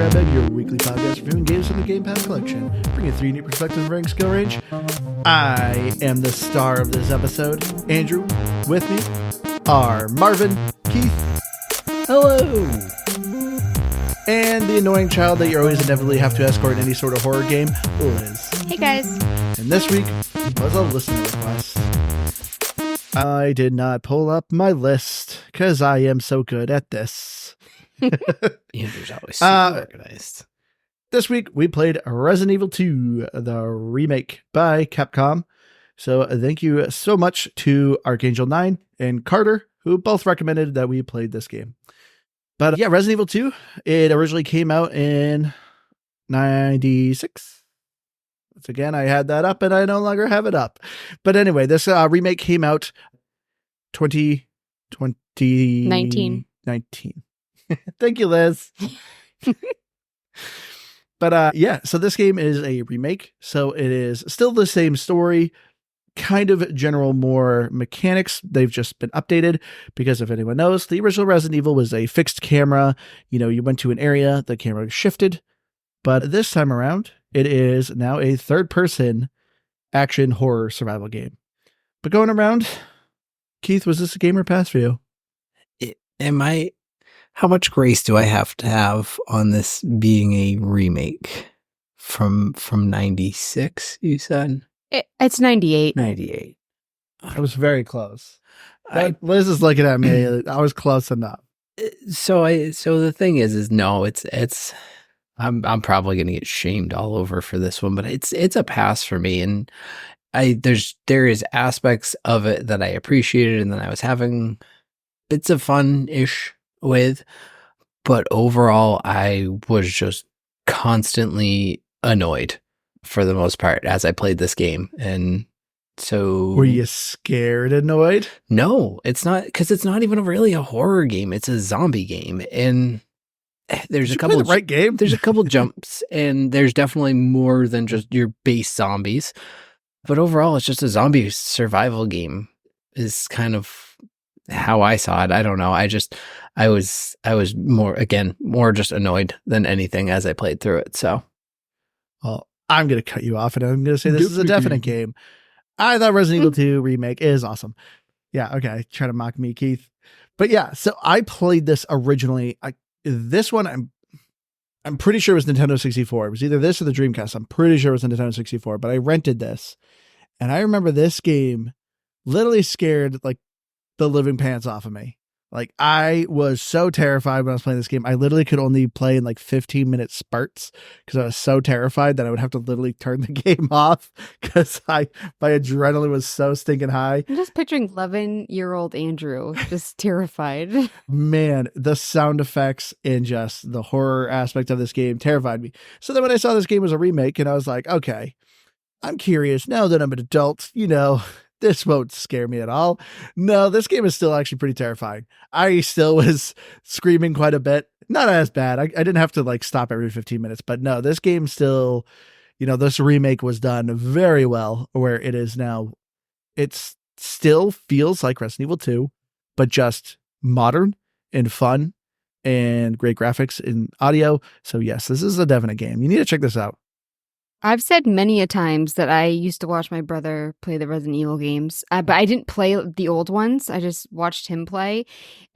Grab Bag, your weekly podcast reviewing games from the Game Pass collection. Bringing 3 unique perspectives and varying skill range. I am the star of this episode, Andrew. With me are Marvin, Keith, hello, and the annoying child that you always inevitably have to escort in any sort of horror game, Liz. Hey guys. And this week was a listener request. I did not pull up my list because I am so good at this. Andrew's always super organized. This week we played Resident Evil 2, the remake by Capcom. So thank you so much to Archangel9 and Carter, who both recommended that we played this game. But yeah, Resident Evil 2, it originally came out in 96. Once again, I had that up and I no longer have it up. But anyway, this remake came out 2019. Thank you, Liz. But yeah, so this game is a remake. So it is still the same story, kind of general more mechanics. They've just been updated because if anyone knows, the original Resident Evil was a fixed camera. You know, you went to an area, the camera shifted. But this time around, it is now a third-person action horror survival game. But going around, Keith, was this a gamer pass for you? How much grace do I have to have on this being a remake from 96, you said? It's 98. 98. I was very close. Liz is looking at me. I was close enough. So the thing is no, it's I'm probably going to get shamed all over for this one, but it's a pass for me. And there is aspects of it that I appreciated and that I was having bits of fun-ish with, but overall I was just constantly annoyed for the most part as I played this game. And so were you scared, annoyed? No, it's not, because it's not even really a horror game. It's a zombie game, and there's a couple the right game. There's a couple jumps, and there's definitely more than just your base zombies. But overall, it's just a zombie survival game. Is kind of how I saw it. I don't know. I was more just annoyed than anything as I played through it. So, well, I'm going to cut you off and I'm going to say this is a definite game. I thought Resident Evil 2 remake is awesome. Yeah. Okay. Try to mock me, Keith. But yeah, so I played this originally. This one, I'm pretty sure it was Nintendo 64. It was either this or the Dreamcast. I'm pretty sure it was the Nintendo 64, but I rented this. And I remember this game literally scared like the living pants off of me. Like, I was so terrified when I was playing this game. I literally could only play in like 15-minute spurts because I was so terrified that I would have to literally turn the game off because my adrenaline was so stinking high. I'm just picturing 11-year-old Andrew just terrified. Man, the sound effects and just the horror aspect of this game terrified me. So then when I saw this game was a remake and I was like, okay, I'm curious now that I'm an adult, this won't scare me at all. No, this game is still actually pretty terrifying. I still was screaming quite a bit. Not as bad. I didn't have to like stop every 15 minutes, but no, this game still, this remake was done very well where it is now. It still feels like Resident Evil 2, but just modern and fun and great graphics and audio. So yes, this is a definite game. You need to check this out. I've said many a times that I used to watch my brother play the Resident Evil games, but I didn't play the old ones. I just watched him play.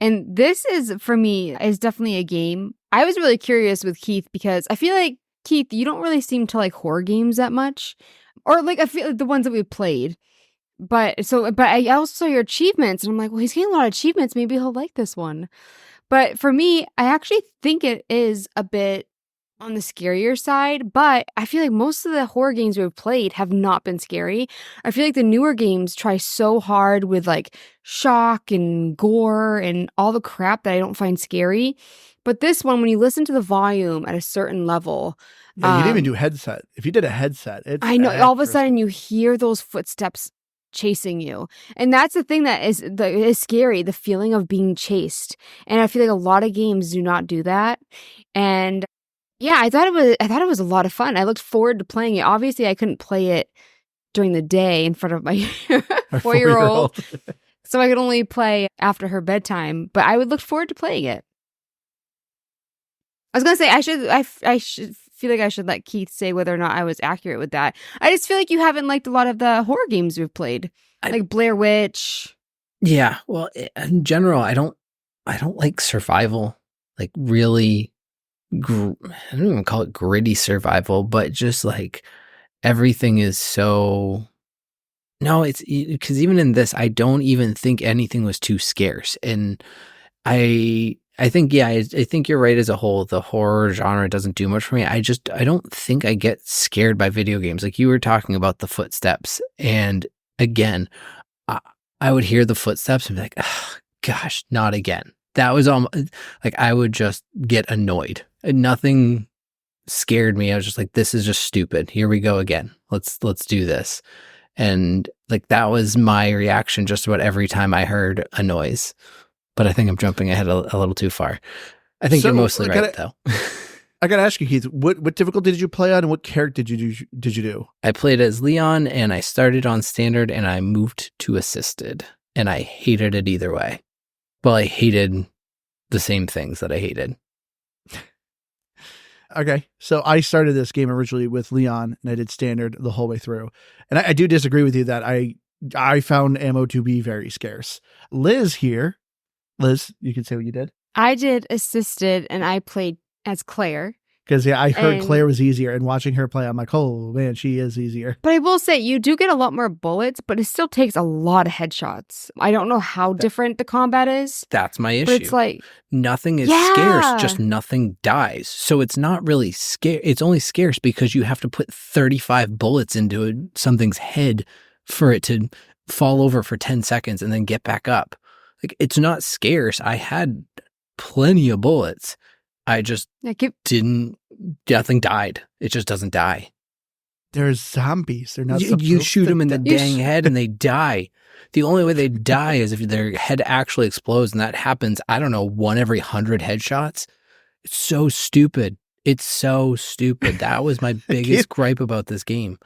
And this is, for me, is definitely a game. I was really curious with Keith because I feel like, Keith, you don't really seem to like horror games that much. Or like, I feel like the ones that we played. But I also saw your achievements and I'm like, well, he's getting a lot of achievements. Maybe he'll like this one. But for me, I actually think it is a bit on the scarier side, but I feel like most of the horror games we've played have not been scary. I feel like the newer games try so hard with like shock and gore and all the crap that I don't find scary. But this one, when you listen to the volume at a certain level, yeah, you didn't even do headset. If you did a headset, I know all of a sudden you hear those footsteps chasing you, and that's the thing that is scary, the feeling of being chased. And I feel like a lot of games do not do that. And yeah, I thought it was a lot of fun. I looked forward to playing it. Obviously, I couldn't play it during the day in front of my 4-year-old, so I could only play after her bedtime. But I would look forward to playing it. I was gonna say I should feel like I should let Keith say whether or not I was accurate with that. I just feel like you haven't liked a lot of the horror games we've played, like Blair Witch. Yeah, well, in general, I don't like survival, like really. I don't even call it gritty survival, but just like everything is so. No, it's because even in this, I don't even think anything was too scarce, and I think I think you're right as a whole. The horror genre doesn't do much for me. I don't think I get scared by video games. Like you were talking about the footsteps, and again, I would hear the footsteps and be like, oh, gosh, not again. That was like I would just get annoyed. And nothing scared me. I was just like, this is just stupid. Here we go again. Let's do this. And like that was my reaction just about every time I heard a noise. But I think I'm jumping ahead a little too far. I think you're mostly right, though. I gotta ask you, Keith, what difficulty did you play on, and what character did you do? I played as Leon, and I started on standard, and I moved to assisted, and I hated it either way. Well, I hated the same things that I hated. Okay, so I started this game originally with Leon, and I did standard the whole way through. And I do disagree with you that I found ammo to be very scarce. Liz, you can say what you did. I did assisted, and I played as Claire. Because I heard Claire was easier, and watching her play, I'm like, oh man, she is easier. But I will say, you do get a lot more bullets, but it still takes a lot of headshots. I don't know how different the combat is. That's my issue. But it's like nothing is scarce, just nothing dies. So it's not really scarce. It's only scarce because you have to put 35 bullets into something's head for it to fall over for 10 seconds and then get back up. Like it's not scarce. I had plenty of bullets. I just nothing died. It just doesn't die. They're zombies. They're not. You shoot them in the dang head and they die. The only way they die is if their head actually explodes, and that happens, I don't know, 1 every 100 headshots. It's so stupid. That was my biggest gripe about this game.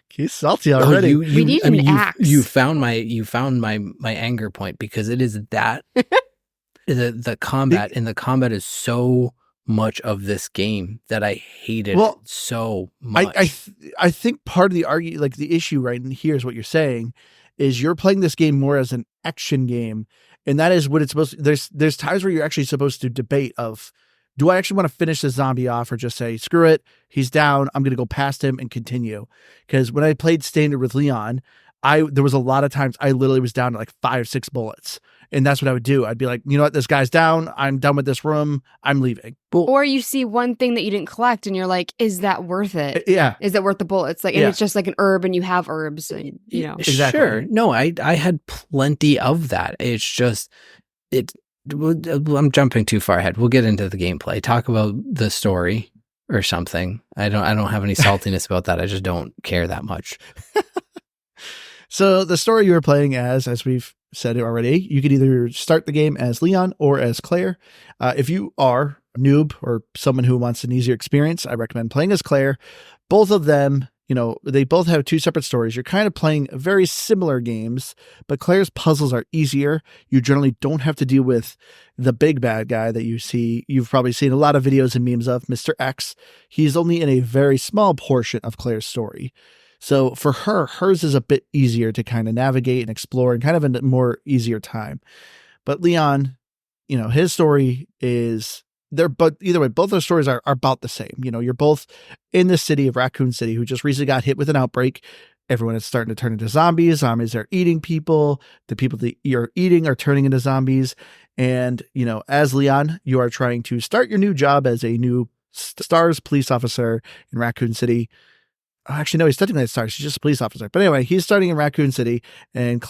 He's salty already. We need an axe. You found my anger point because it is that. The combat, and the combat is so much of this game that I hated it so much. I think part of the issue right in here is what you're saying is you're playing this game more as an action game, and that is what it's supposed to. There's times where you're actually supposed to debate of, do I actually want to finish the zombie off or just say, screw it, he's down, I'm going to go past him and continue. Because when I played standard with Leon, there was a lot of times I literally was down to like 5 or 6 bullets. And that's what I would do. I'd be like, you know what? This guy's down. I'm done with this room. I'm leaving. Or you see one thing that you didn't collect and you're like, is that worth it? Yeah. Is it worth the bullets? Like, and it's just like an herb and you have herbs, and, you know. Exactly. Sure. No, I had plenty of that. It's just, I'm jumping too far ahead. We'll get into the gameplay. Talk about the story or something. I don't have any saltiness about that. I just don't care that much. So the story you were playing as we've said it already, you could either start the game as Leon or as Claire. If you are a noob or someone who wants an easier experience, I recommend playing as Claire. Both of them, they both have 2 separate stories. You're kind of playing very similar games, but Claire's puzzles are easier. You generally don't have to deal with the big bad guy that you've probably seen a lot of videos and memes of, Mr. X. He's only in a very small portion of Claire's story. So for hers is a bit easier to kind of navigate and explore and kind of a more easier time. But Leon, his story is but either way, both those stories are about the same. You're both in the city of Raccoon City, who just recently got hit with an outbreak. Everyone is starting to turn into zombies. Zombies are eating people. The people that you're eating are turning into zombies. And, as Leon, you are trying to start your new job as a new STARS police officer in Raccoon City. Actually, no, he's technically a STARS. He's just a police officer. But anyway, he's starting in Raccoon City, and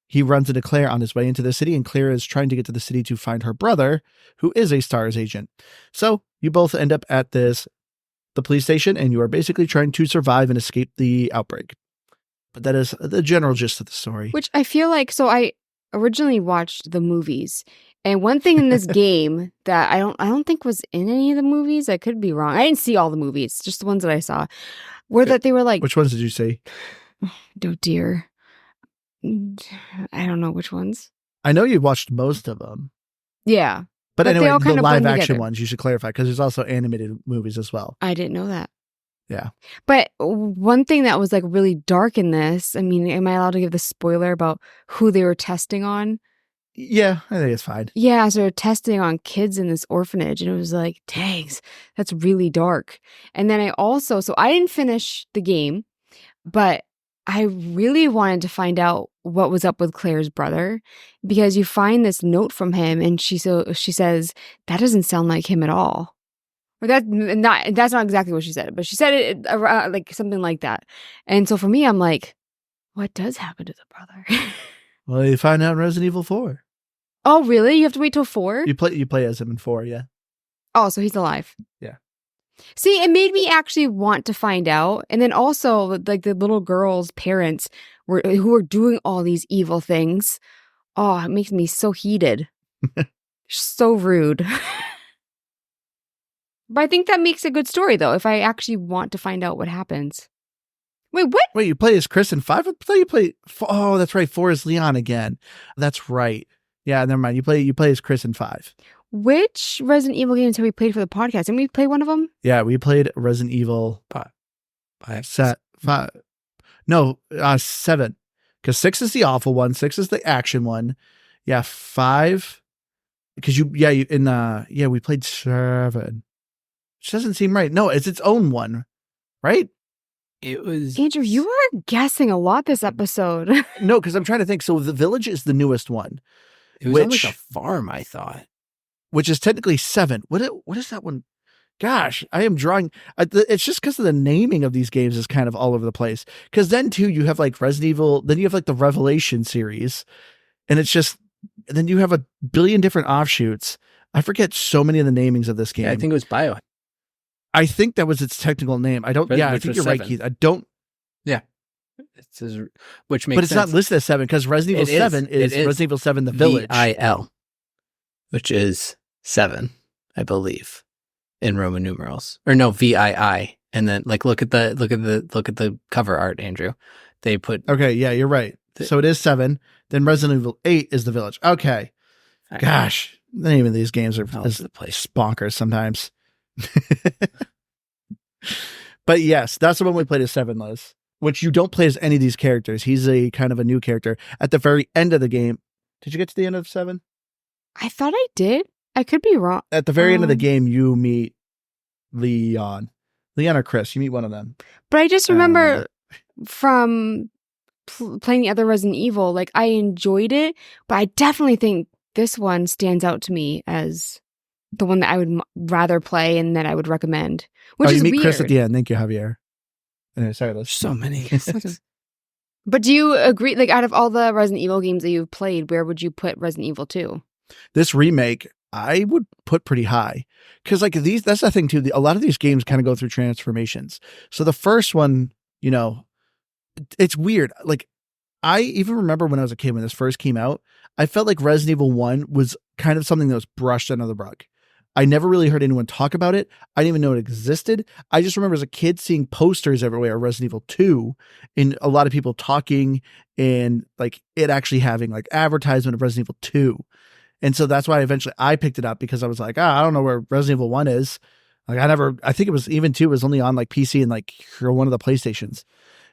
he runs into Claire on his way into the city, and Claire is trying to get to the city to find her brother, who is a STARS agent. So you both end up at the police station, and you are basically trying to survive and escape the outbreak. But that is the general gist of the story. Which I feel like, so I originally watched the movies, and one thing in this game that I don't think was in any of the movies, I could be wrong. I didn't see all the movies, just the ones that I saw, were that they were like, which ones did you see? Oh dear. I don't know which ones. I know you watched most of them. Yeah. But they anyway, all the kind of live blend action together. ones, you should clarify, because there's also animated movies as well. I didn't know that. Yeah. But one thing that was like really dark in this, I mean, am I allowed to give the spoiler about who they were testing on? Yeah, I think it's fine. Yeah, so they're testing on kids in this orphanage, and it was like, dang, that's really dark. And then so I didn't finish the game, but I really wanted to find out what was up with Claire's brother, because you find this note from him, and she says, that doesn't sound like him at all. Or that's not exactly what she said, but she said it like something like that. And so for me, I'm like, what does happen to the brother? Well, you find out in Resident Evil 4. Oh, really? You have to wait till 4? You play as him in 4, yeah. Oh, so he's alive. Yeah. See, it made me actually want to find out. And then also, like, the little girl's parents who were doing all these evil things. Oh, it makes me so heated. So rude. But I think that makes a good story, though, if I actually want to find out what happens. Wait, what? Wait, you play as Chris in 5? I thought you play... Oh, that's right. 4 is Leon again. That's right. Yeah, never mind. You play as Chris in 5. Which Resident Evil games have we played for the podcast? Didn't we play one of them? Yeah, we played Resident Evil 5. No, 7. Because 6 is the awful one. 6 is the action one. Yeah, 5. Because we played 7. Which doesn't seem right. No, it's its own one, right? It was Andrew, you are guessing a lot this episode. No, because I'm trying to think. So the village is the newest one. It was on like a farm, I thought. Which is technically 7. What is that one? Gosh, I am drawing. It's just because of the naming of these games is kind of all over the place. Because then too, you have like Resident Evil. Then you have like the Revelation series, and it's just. And then you have a billion different offshoots. I forget so many of the namings of this game. Yeah, I think it was Bio. I think that was its technical name. I don't. Yeah, I think you're right, Keith. I don't. Yeah, it says, which makes. But it's sense. not listed as 7 because Resident Evil 7 is Resident Evil 7: The Village. VIL, which is 7, I believe, in Roman numerals, or no, VII, and then like look at the cover art, Andrew. They put. Okay, yeah, you're right. So it is 7. Then Resident Evil 8 is The Village. Okay. Gosh, the name of these games are the place bonkers sometimes. But yes, that's the one we played as 7, Liz. Which you don't play as any of these characters. He's a kind of a new character. At the very end of the game, did you get to the end of 7? I thought I did. I could be wrong. At the very end of the game, you meet Leon or Chris. You meet one of them. But I just remember from playing the other Resident Evil, like I enjoyed it, but I definitely think this one stands out to me as the one that I would rather play and that I would recommend. Which is you meet weird. Chris at the end. Thank you, Javier. Anyway, sorry, Liz. So many. But do you agree, like out of all the Resident Evil games that you've played, where would you put Resident Evil 2? This remake, I would put pretty high. Because like that's the thing too. A lot of these games kind of go through transformations. So the first one, it's weird. Like I even remember when I was a kid, when this first came out, I felt like Resident Evil 1 was kind of something that was brushed under the rug. I never really heard anyone talk about it. I didn't even know it existed. I just remember as a kid seeing posters everywhere of Resident Evil 2 and a lot of people talking and like it actually having like advertisement of Resident Evil 2. And so that's why eventually I picked it up, because I was like, I don't know where Resident Evil 1 is. Like I think it was even 2 was only on like PC and like one of the PlayStations.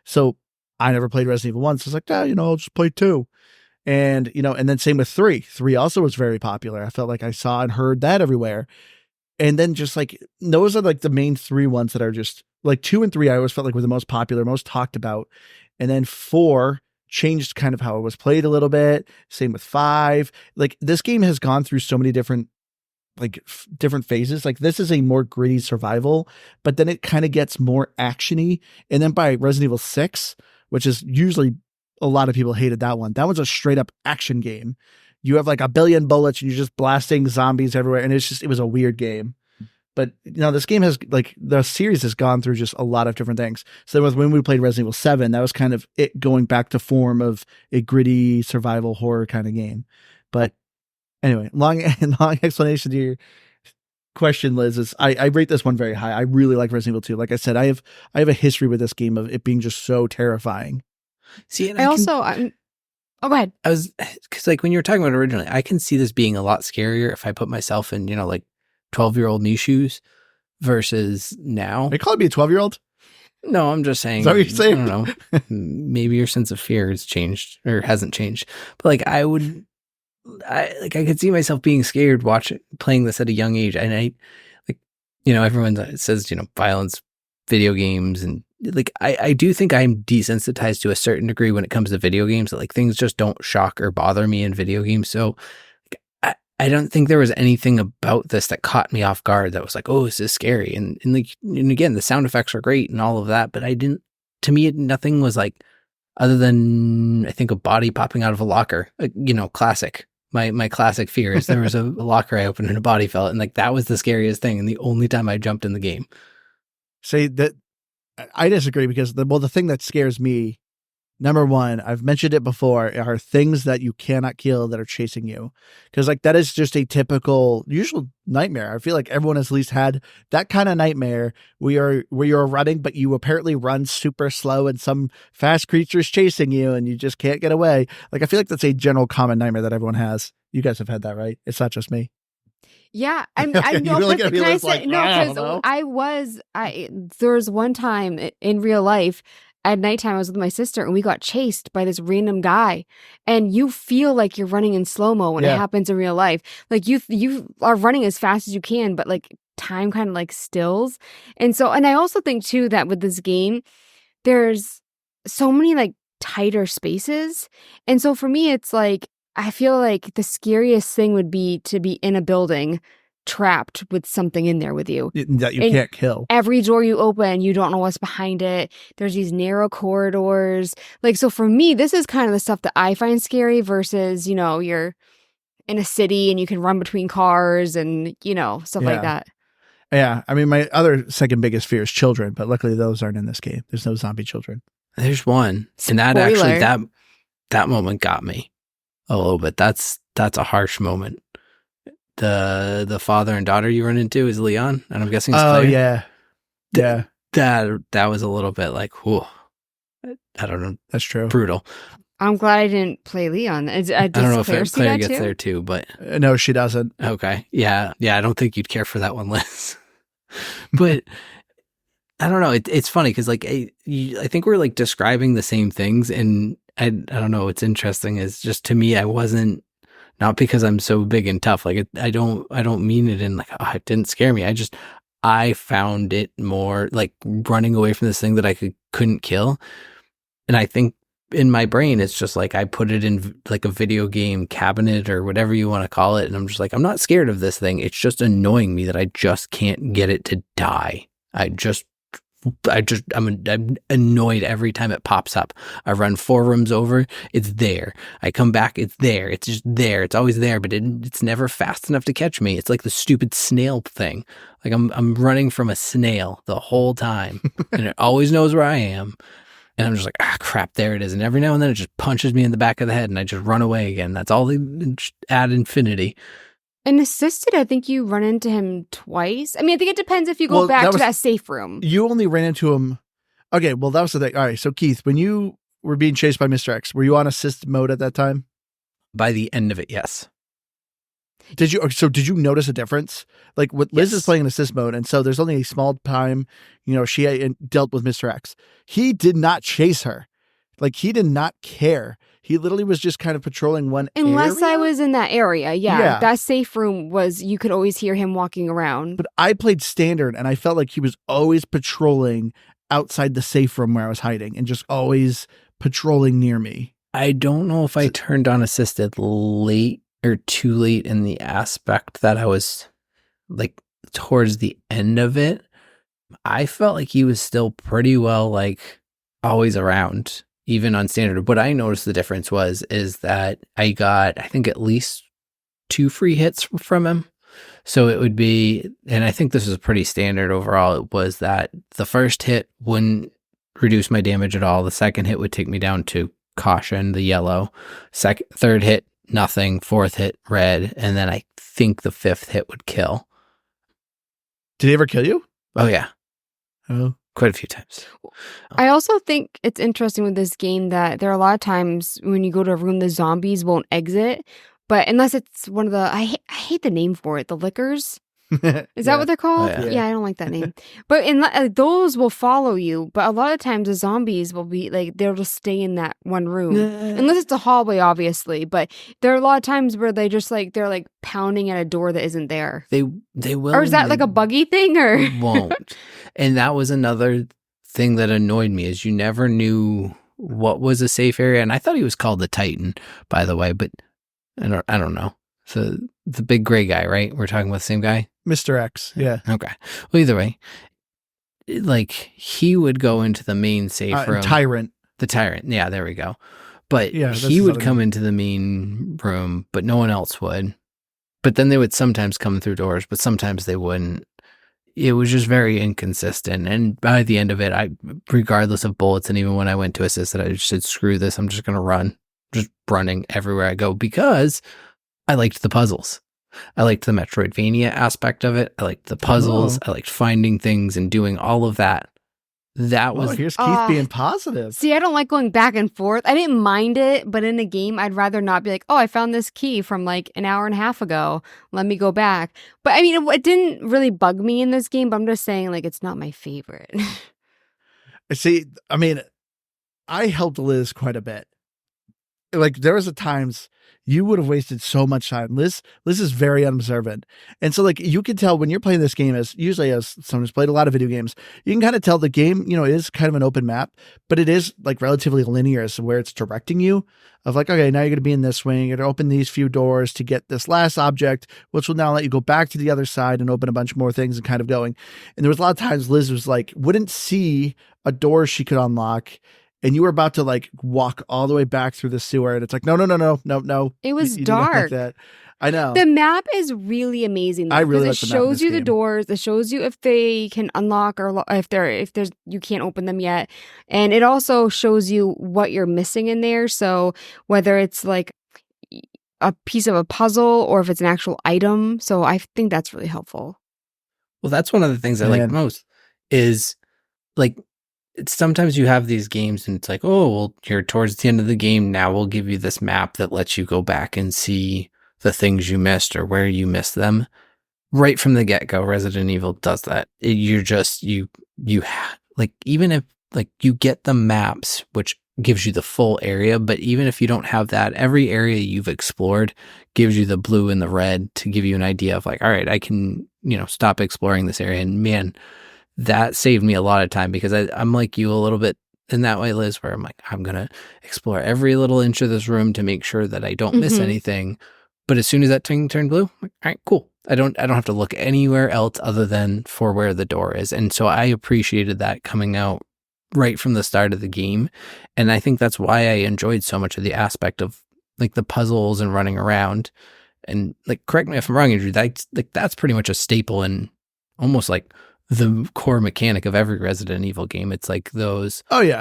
So I never played Resident Evil 1. So I was like, I'll just play 2. And, and then same with 3. 3 also was very popular. I felt like I saw and heard that everywhere. And then just like, those are like the main 3 ones that are just like 2 and 3, I always felt like were the most popular, most talked about. And then 4 changed kind of how it was played a little bit. Same with 5. Like this game has gone through so many different different phases. Like this is a more gritty survival, but then it kind of gets more actiony. And then by Resident Evil 6, which is usually a lot of people hated that one. That was a straight up action game. You have like a billion bullets and you're just blasting zombies everywhere. And it was a weird game. But this game has like the series has gone through just a lot of different things. So when we played Resident Evil 7, that was kind of it going back to form of a gritty survival horror kind of game. But anyway, long explanation to your question, Liz, is I rate this one very high. I really like Resident Evil 2. Like I said, I have a history with this game of it being just so terrifying. See, and Oh, go ahead. Because like when you were talking about it originally, I can see this being a lot scarier if I put myself in, like 12-year-old me shoes versus now. Are you calling me a 12-year-old? No, I'm just saying. Is that what you're saying? I don't know. Maybe your sense of fear has changed or hasn't changed. But like I could see myself being scared playing this at a young age. And I like, everyone says, violence, video games, and like I do think I'm desensitized to a certain degree when it comes to video games. That like things just don't shock or bother me in video games. So I don't think there was anything about this that caught me off guard that was like, oh, this is scary. And again, the sound effects are great and all of that, but to me, nothing was like, other than I think a body popping out of a locker, classic. My classic fear is there was a locker I opened and a body fell, and like that was the scariest thing and the only time I jumped in the game. See, that I disagree because the thing that scares me, number one, I've mentioned it before, are things that you cannot kill that are chasing you. Because like that is just a typical, usual nightmare. I feel like everyone has at least had that kind of nightmare where you're running, but you apparently run super slow and some fast creature's chasing you and you just can't get away. Like I feel like that's a general common nightmare that everyone has. You guys have had that, right? It's not just me. Yeah, I know. Really Can I say no? Because there was one time in real life at nighttime I was with my sister and we got chased by this random guy, and you feel like you're running in slow-mo when it happens in real life. Like you are running as fast as you can, but like time kind of like stills. And I also think too that with this game, there's so many like tighter spaces, and so for me it's like I feel like the scariest thing would be to be in a building trapped with something in there with you that you can't kill. Every door you open, you don't know what's behind it. There's these narrow corridors. Like, so for me, this is kind of the stuff that I find scary versus, you're in a city and you can run between cars and, stuff like that. Yeah. I mean, my other second biggest fear is children, but luckily those aren't in this game. There's no zombie children. There's one. And that actually, that moment got me a little bit. That's a harsh moment. The father and daughter you run into is Leon, and I'm guessing it's Claire. Yeah. That was a little bit like, whoa. I don't know. That's true. Brutal. I'm glad I didn't play Leon. I don't know if Claire gets there too, but no, she doesn't. Okay. Yeah. I don't think you'd care for that one, Liz. But I don't know. It's funny because like I think we're like describing the same things, and I don't know. What's interesting is just to me, I wasn't. Not because I'm so big and tough. Like I don't mean it in like, oh, it didn't scare me. I found it more like running away from this thing that I couldn't kill. And I think in my brain, it's just like I put it in like a video game cabinet or whatever you want to call it. And I'm just like, I'm not scared of this thing. It's just annoying me that I just can't get it to die. I'm annoyed every time it pops up. I run 4 rooms over, it's there. I come back, it's there. It's just there. It's always there, but it's never fast enough to catch me. It's like the stupid snail thing. Like I'm running from a snail the whole time, and it always knows where I am. And I'm just like, crap, there it is. And every now and then it just punches me in the back of the head, and I just run away again. That's all they ad infinity. And assisted, I think you run into him twice. I mean, I think it depends if you go back to that safe room. You only ran into him. Okay, well, that was the thing. All right, so Keith, when you were being chased by Mr. X, were you on assist mode at that time? By the end of it, yes. Did you notice a difference? Like Liz is playing in assist mode, and so there's only a small time, she dealt with Mr. X. He did not chase her. Like he did not care. He literally was just kind of patrolling one Unless area? I was in that area, yeah. That safe room you could always hear him walking around. But I played standard, and I felt like he was always patrolling outside the safe room where I was hiding and just always patrolling near me. I don't know if I turned on assisted late or too late in the aspect that I was like towards the end of it. I felt like he was still pretty well like always around. Even on standard. What I noticed the difference is that I got, I think, at least 2 free hits from him. So it would be, and I think this was pretty standard overall, it was that the first hit wouldn't reduce my damage at all. The second hit would take me down to caution, the yellow. Third hit, nothing. Fourth hit, red. And then I think the 5th hit would kill. Did he ever kill you? Oh, yeah. Oh. quite a few times. I also think it's interesting with this game that there are a lot of times when you go to a room, the zombies won't exit. But unless it's one of the, I hate the name for it, the lickers. Is that what they're called? Oh, yeah. I don't like that name. But those will follow you. But a lot of times the zombies will be like, they'll just stay in that one room. Unless it's a hallway, obviously. But there are a lot of times where they just like, they're like pounding at a door that isn't there. They will. Or is that like a buggy thing? Or won't. And that was another thing that annoyed me is you never knew what was a safe area. And I thought he was called the Titan, by the way, but I don't know. So the big gray guy, right? We're talking about the same guy? Mr. X, yeah. Okay. Well, either way, like he would go into the main safe room. Tyrant. The Tyrant. Yeah, there we go. But Yeah, he would come into the main room, but no one else would. But then they would sometimes come through doors, but sometimes they wouldn't. It was just very inconsistent. And by the end of it, regardless of bullets, and even when I went to assist it, I just said, screw this, I'm just going to run. Just running everywhere I go because I liked the puzzles. I liked the Metroidvania aspect of it. I liked the puzzles. I liked finding things and doing all of that. That was... here's Keith being positive. See, I don't like going back and forth. I didn't mind it, but in a game, I'd rather not be like, oh, I found this key from like an hour and a half ago. Let me go back. But I mean, it didn't really bug me in this game, but I'm just saying like it's not my favorite. See, I mean, I helped Liz quite a bit. Like there was times you would have wasted so much time. Liz is very unobservant. And so like you can tell when you're playing this game as someone who's played a lot of video games, you can kind of tell the game, is kind of an open map, but it is like relatively linear as to where it's directing you of like, okay, now you're going to be in this wing, you're going to open these few doors to get this last object, which will now let you go back to the other side and open a bunch more things and kind of going. And there was a lot of times Liz was like, wouldn't see a door she could unlock. And you were about to like walk all the way back through the sewer, and it's like, no. It was you dark. Like that. I know. The map is really amazing. I really like it the map in shows this you the game. doors. It shows you if they can unlock or if there's you can't open them yet, and it also shows you what you're missing in there. So whether it's like a piece of a puzzle or if it's an actual item. So I think that's really helpful. Well, that's one of the things I like most is like. Sometimes you have these games and it's like, oh, well, you're towards the end of the game. Now we'll give you this map that lets you go back and see the things you missed or where you missed them. Right from the get-go, Resident Evil does that. You're just, like, even if, like, you get the maps, which gives you the full area, but even if you don't have that, every area you've explored gives you the blue and the red to give you an idea of like, all right, I can, stop exploring this area. And man, that saved me a lot of time because I'm like you a little bit in that way, Liz, where I'm like, I'm going to explore every little inch of this room to make sure that I don't miss anything. But as soon as that thing turned blue, I'm like, all right, cool. I don't have to look anywhere else other than for where the door is. And so I appreciated that coming out right from the start of the game. And I think that's why I enjoyed so much of the aspect of like the puzzles and running around. And like, correct me if I'm wrong, Andrew, that's pretty much a staple in almost like the core mechanic of every Resident Evil game. It's like those three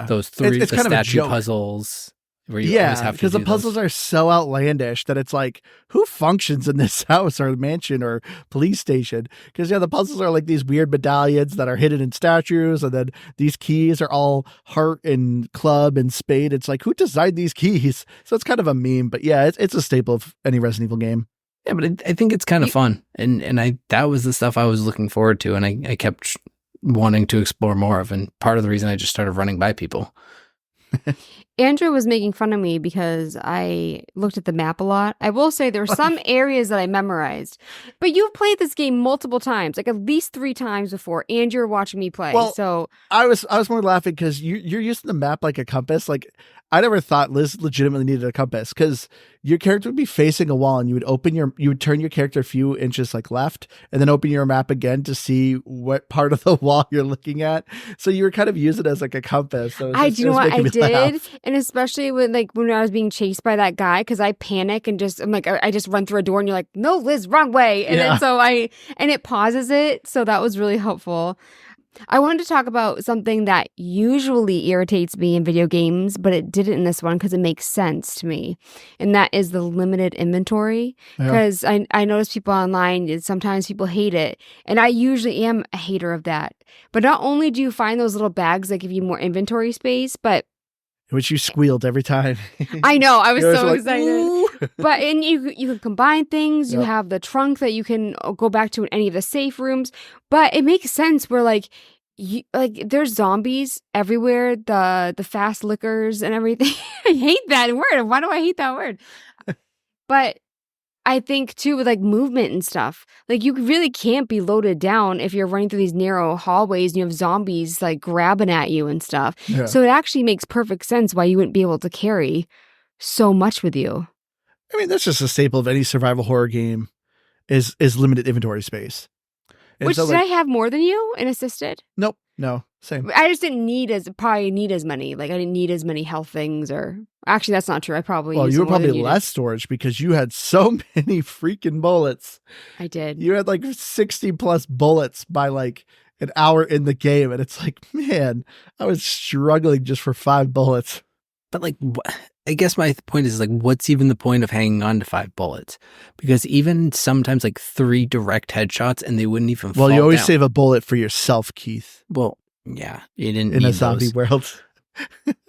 it's kind of a statue joke. Puzzles where you always have to because the puzzles are so outlandish that it's like, who functions in this house or mansion or police station? Because the puzzles are like these weird medallions that are hidden in statues, and then these keys are all heart and club and spade. It's like, who designed these keys? So it's kind of a meme, but yeah, it's a staple of any Resident Evil game. Yeah, but I think it's kind of fun. And that was the stuff I was looking forward to. And I kept wanting to explore more of. And part of the reason I just started running by people. Andrew was making fun of me because I looked at the map a lot. I will say there were some areas that I memorized. But you've played this game multiple times, like at least 3 times before, and you're watching me play. Well, so I was more laughing because you're using the map like a compass. Like I never thought Liz legitimately needed a compass because your character would be facing a wall and you would turn your character a few inches like left and then open your map again to see what part of the wall you're looking at. So you were kind of using it as like a compass. So I did. And especially when I was being chased by that guy, because I panic and I just run through a door and you're like, no, Liz, wrong way. And then it pauses it. So that was really helpful. I wanted to talk about something that usually irritates me in video games, but it didn't in this one because it makes sense to me. And that is the limited inventory. Yeah. Because I notice people online, sometimes people hate it. And I usually am a hater of that. But not only do you find those little bags that give you more inventory space, but Which you squealed every time. I know, I was You so like, excited. "Ooh." But and you can combine things. You Yep. have the trunk that you can go back to in any of the safe rooms. But it makes sense where like there's zombies everywhere. The fast lickers and everything. I hate that word. Why do I hate that word? But I think too with like movement and stuff. Like you really can't be loaded down if you're running through these narrow hallways and you have zombies like grabbing at you and stuff. Yeah. So it actually makes perfect sense why you wouldn't be able to carry so much with you. I mean, that's just a staple of any survival horror game is limited inventory space. And Which so, did I have more than you in assisted? Nope. No. Same. I just didn't need as many. Like I didn't need as many health things or actually that's not true. I probably Well, used you were more than probably you did. less storage because you had so many freaking bullets. I did. You had like 60 plus bullets by like an hour in the game. And it's like, man, I was struggling just for 5 bullets. But like, I guess my point is like, what's even the point of hanging on to 5 bullets? Because even sometimes like 3 direct headshots and they wouldn't even fall Well, you always down. save a bullet for yourself, Keith, Well, yeah, you didn't in need a zombie those. world.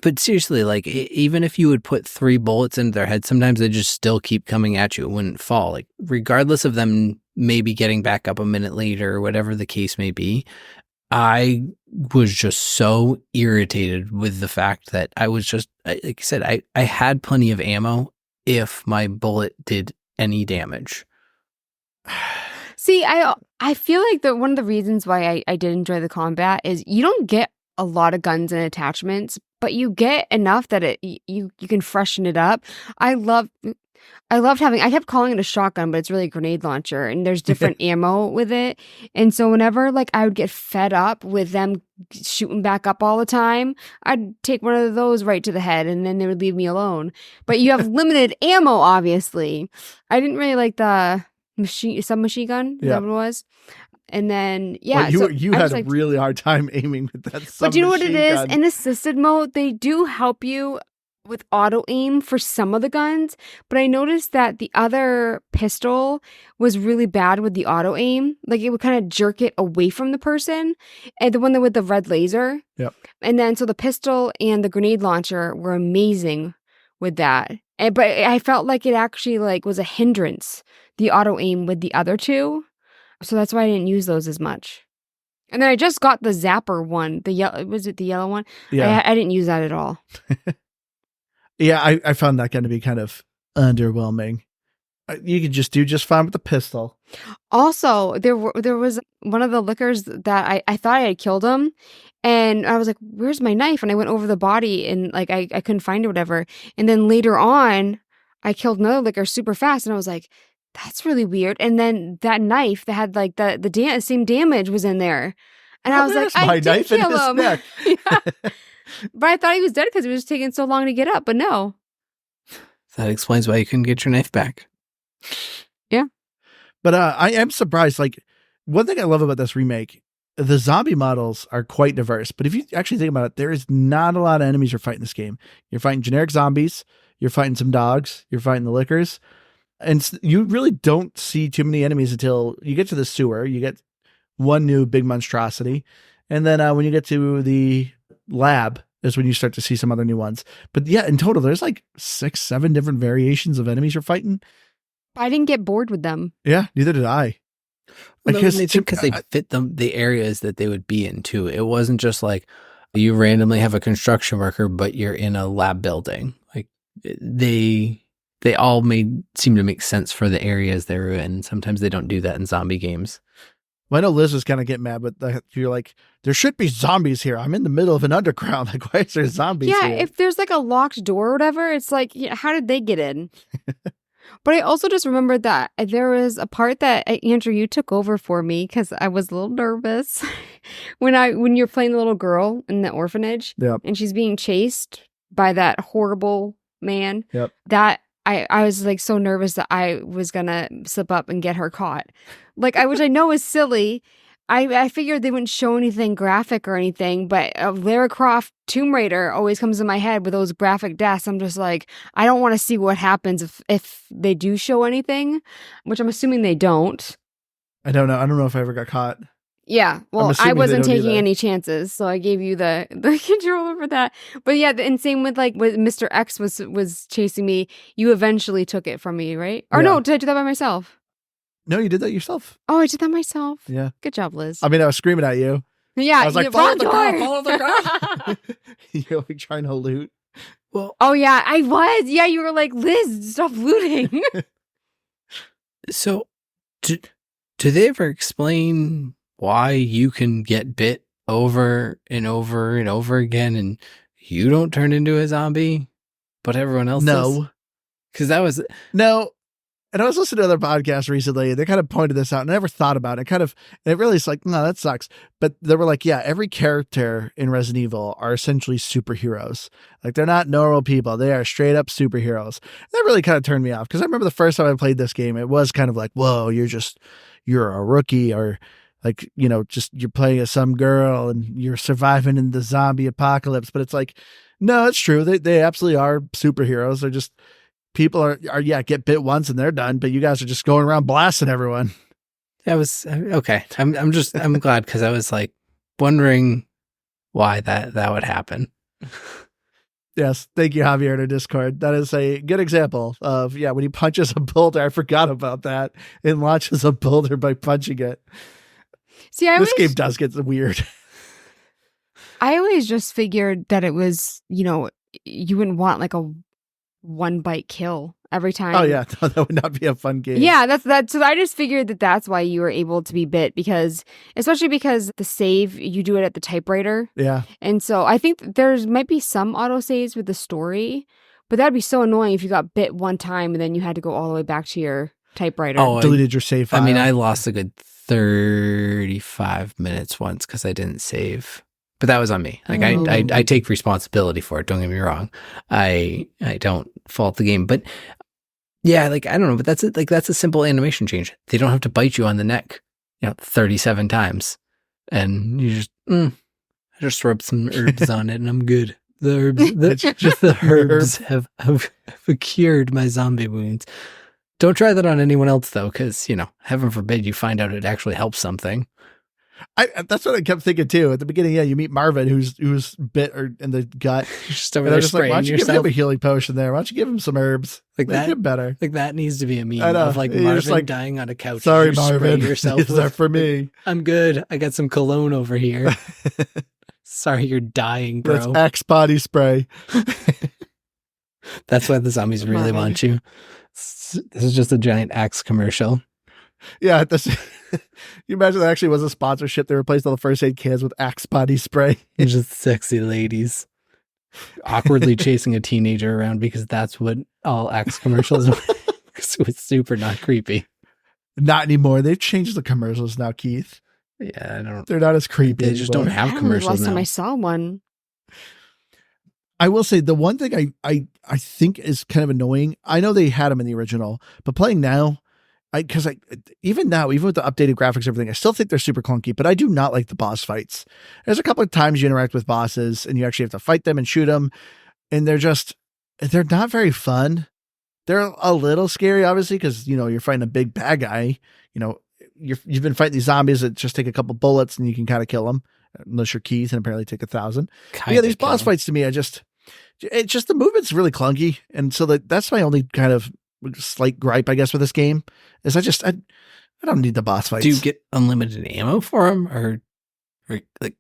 But seriously, like even if you would put 3 bullets into their head, sometimes they just still keep coming at you. It wouldn't fall. Like regardless of them maybe getting back up a minute later or whatever the case may be, I was just so irritated with the fact that I was just, like I said, I had plenty of ammo if my bullet did any damage. See, I feel like one of the reasons why I did enjoy the combat is you don't get a lot of guns and attachments, but you get enough that you can freshen it up. I loved having, I kept calling it a shotgun, but it's really a grenade launcher and there's different ammo with it. And so whenever like I would get fed up with them shooting back up all the time, I'd take one of those right to the head and then they would leave me alone. But you have limited ammo, obviously. I didn't really like the submachine gun. Is Yeah. that what it was? And then, yeah. Well, so you I had was a like, really hard time aiming with that but you know what it submachine is? gun. In assisted mode, they do help you with auto aim for some of the guns, but I noticed that the other pistol was really bad with the auto aim. Like it would kind of jerk it away from the person, and the one with the red laser. Yep. And then so the pistol and the grenade launcher were amazing with that. But I felt like it actually like was a hindrance, the auto aim with the other two. So that's why I didn't use those as much. And then I just got the zapper one. Was it the yellow one? Yeah. I didn't use that at all. Yeah, I found that going to be kind of underwhelming. You could just do just fine with the pistol. Also, there was one of the lickers that I thought I had killed him, and I was like, "Where's my knife?" And I went over the body, and like I couldn't find it, whatever. And then later on, I killed another licker super fast, and I was like, "That's really weird." And then that knife that had like the same damage was in there, and I was like, There's my "I did knife in kill his him." neck. Yeah. But I thought he was dead because it was taking so long to get up. But no. That explains why you couldn't get your knife back. Yeah. But I am surprised. Like, one thing I love about this remake, the zombie models are quite diverse. But if you actually think about it, there is not a lot of enemies you're fighting this game. You're fighting generic zombies. You're fighting some dogs. You're fighting the lickers. And you really don't see too many enemies until you get to the sewer. You get one new big monstrosity. And then when you get to the lab is when you start to see some other new ones. But yeah, in total, there's like 6, 7 different variations of enemies you're fighting. I didn't get bored with them. Yeah, neither did I. Because they fit the areas that they would be in too. It wasn't just like you randomly have a construction worker, but you're in a lab building. Like they all seem to make sense for the areas they're in. Sometimes they don't do that in zombie games. Well, I know Liz was kind of getting mad, but you're like, there should be zombies here. I'm in the middle of an underground. Like, why is there zombies Yeah, here? if there's like a locked door or whatever, it's like, how did they get in? But I also just remembered that there was a part that Andrew, you took over for me because I was a little nervous when you're playing the little girl in the orphanage. Yep. And she's being chased by that horrible man. Yep. That I was like so nervous that I was gonna slip up and get her caught. Like which I know is silly, I figured they wouldn't show anything graphic or anything, but Lara Croft Tomb Raider always comes in my head with those graphic deaths. I'm just like, I don't want to see what happens if they do show anything, which I'm assuming they don't. I don't know. I don't know if I ever got caught. Yeah, well, I assuming they wasn't don't taking either. any chances, so I gave you the controller for that. But yeah, and same with like when Mr. X was chasing me, you eventually took it from me, right? Or Yeah. no, did I do that by myself? No, you did that yourself. Oh, I did that myself. Yeah. Good job, Liz. I mean, I was screaming at you. Yeah, I was like, you- follow wrong the door. car, follow the car. You're like trying to loot. Well, Oh yeah, I was. Yeah, you were like, Liz, stop looting. so do they ever explain why you can get bit over and over and over again and you don't turn into a zombie, but everyone else does? No. Because that was No. And I was listening to other podcasts recently, and they kind of pointed this out, and I never thought about it. And it really is like, no, that sucks. But they were like, yeah, every character in Resident Evil are essentially superheroes. Like, they're not normal people. They are straight up superheroes. That really kind of turned me off, because I remember the first time I played this game, it was kind of like, whoa, you're a rookie, or like, you know, just you're playing as some girl and you're surviving in the zombie apocalypse. But it's like, no, it's true. They absolutely are superheroes. They're just... People are get bit once and they're done, but you guys are just going around blasting everyone. that was okay. I'm glad, because I was like wondering why that would happen. Yes, thank you, Javier, in our Discord. That is a good example of when he punches a boulder. I forgot about that, and launches a boulder by punching it. See, This game does get weird. I always just figured that it was, you know, you wouldn't want like a one bite kill every time. Oh yeah, no, that would not be a fun game. Yeah, that's so I just figured that's why you were able to be bit, especially because the save, you do it at the typewriter. Yeah. And so I think there's might be some autosaves with the story, but that'd be so annoying if you got bit one time and then you had to go all the way back to your typewriter. Oh, Deleted your save file. I mean, I lost a good 35 minutes once because I didn't save. But that was on me. Like I take responsibility for it. Don't get me wrong. I don't fault the game. But yeah, like I don't know. But that's a simple animation change. They don't have to bite you on the neck, 37 times, and you just I just rub some herbs on it, and I'm good. The herbs, the herbs have cured my zombie wounds. Don't try that on anyone else though, because heaven forbid you find out it actually helps something. That's what I kept thinking too. At the beginning, you meet Marvin, who's bit in the gut. You're just over And I there was just like, why spraying don't you give him yourself. a healing potion there? Why don't you give him some herbs? Like Make that, him better. like that needs to be a meme I know. of like You're Marvin just like, dying on a couch. Sorry, You spray Marvin. yourself These are for me. I'm good. I got some cologne over here. Sorry, you're dying, bro. That's Axe body spray. That's why the zombies really want you. This is just a giant Axe commercial. Yeah, you imagine that actually was a sponsorship. They replaced all the first aid cans with Axe body spray. It's just sexy ladies awkwardly chasing a teenager around because that's what all Axe commercials were. So it's super not creepy. Not anymore. They've changed the commercials now, Keith. Yeah, I don't. They're not as creepy. They just don't anymore. have I don't know the commercials last time now. I saw one. I will say the one thing I think is kind of annoying. I know they had them in the original, but playing now, even with the updated graphics and everything, I still think they're super clunky, but I do not like the boss fights. There's a couple of times you interact with bosses and you actually have to fight them and shoot them. And they're not very fun. They're a little scary, obviously, because, you're fighting a big bad guy. You've been fighting these zombies that just take a couple bullets and you can kind of kill them, unless you're Keith and apparently take 1,000. Yeah, these boss fights to me, it's just the movement's really clunky. And so that's my only kind of slight gripe, I guess, with this game is I don't need the boss fights. Do you get unlimited ammo for them, or like?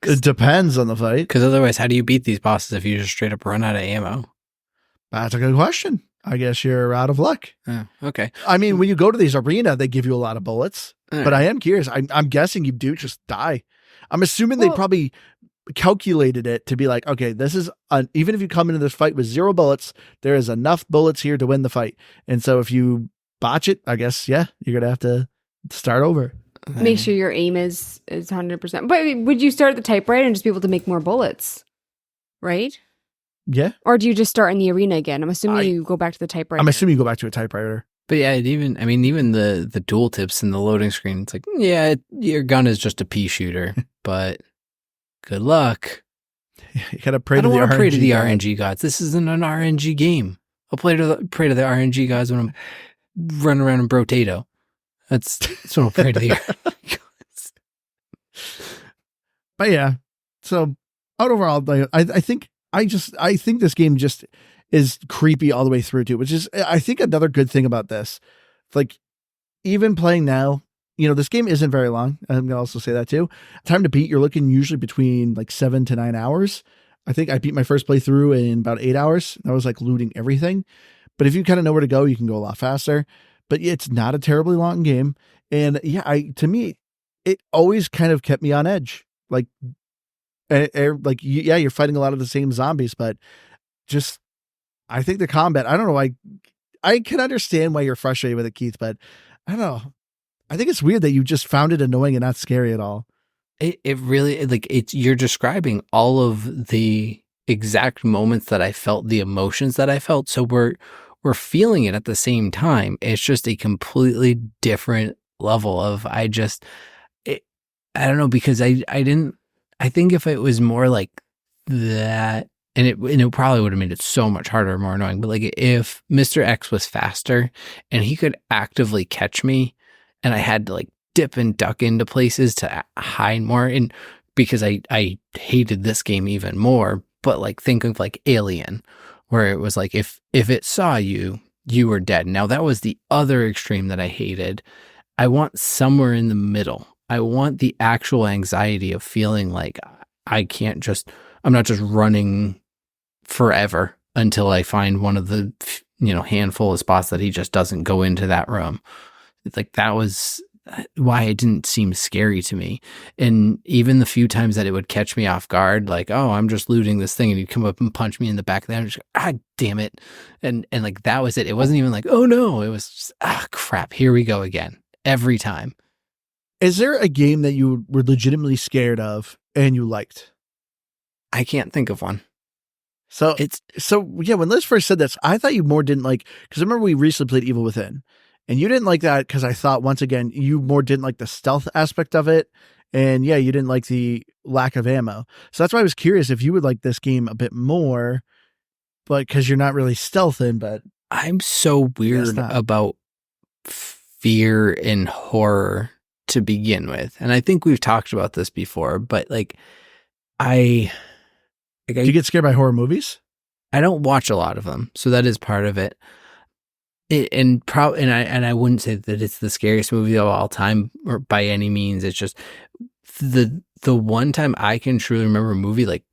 It depends on the fight. Because otherwise, how do you beat these bosses if you just straight up run out of ammo? That's a good question. I guess you're out of luck. Oh, okay. I mean, when you go to these arena, they give you a lot of bullets, All but right. I am curious. I'm guessing you do just die. I'm assuming they probably calculated it to be like, okay, this is even if you come into this fight with 0 bullets, there is enough bullets here to win the fight. And so if you botch it, I guess, you're going to have to start over. Make sure your aim is 100%. But would you start at the typewriter and just be able to make more bullets? Right? Yeah. Or do you just start in the arena again? I'm assuming you go back to the typewriter. I'm assuming you go back to a typewriter. But yeah, even the dual tips in the loading screen, it's like, yeah, your gun is just a pea shooter, but good luck. You gotta pray I to don't the want to pray to the RNG RNG gods. This isn't an RNG game. I'll pray to the RNG gods when I'm running around in Brotato. That's what I'll pray to the RNG gods. But yeah, so overall, I think this game just is creepy all the way through too, which is I think another good thing about this. Like even playing now, this game isn't very long. I'm gonna also say that too. Time to beat, you're looking usually between like 7 to 9 hours. I think I beat my first playthrough in about 8 hours. I was like looting everything. But if you kind of know where to go, you can go a lot faster. But it's not a terribly long game. And yeah, to me, it always kind of kept me on edge. Like, you're fighting a lot of the same zombies, but just, I think the combat, I don't know. I can understand why you're frustrated with it, Keith, but I don't know. I think it's weird that you just found it annoying and not scary at all. It really, like, you're describing all of the exact moments that I felt, the emotions that I felt. So we're feeling it at the same time. It's just a completely different level of, I don't know, because I think if it was more like that, and it probably would have made it so much harder, more annoying. But like if Mr. X was faster and he could actively catch me, and I had to like dip and duck into places to hide more, and because I hated this game even more. But like think of like Alien, where it was like if it saw you, you were dead. Now that was the other extreme that I hated. I want somewhere in the middle. I want the actual anxiety of feeling like I'm not just running forever until I find one of the, handful of spots that he just doesn't go into that room. It's like, that was why it didn't seem scary to me. And even the few times that it would catch me off guard, like, oh, I'm just looting this thing, and he'd come up and punch me in the back of the head. I'm just, damn it. And like, that was it. It wasn't even like, oh no, it was just, crap, here we go again. Every time. Is there a game that you were legitimately scared of and you liked? I can't think of one. So yeah, when Liz first said this, I thought you more didn't like, because I remember we recently played Evil Within, and you didn't like that because I thought, once again, you more didn't like the stealth aspect of it. And yeah, you didn't like the lack of ammo. So that's why I was curious if you would like this game a bit more, but because you're not really stealthing. But I'm so weird about fear and horror to begin with. And I think we've talked about this before, but like, do you get scared by horror movies? I don't watch a lot of them, so that is part of it. And I wouldn't say that it's the scariest movie of all time, or by any means. It's just the one time I can truly remember a movie like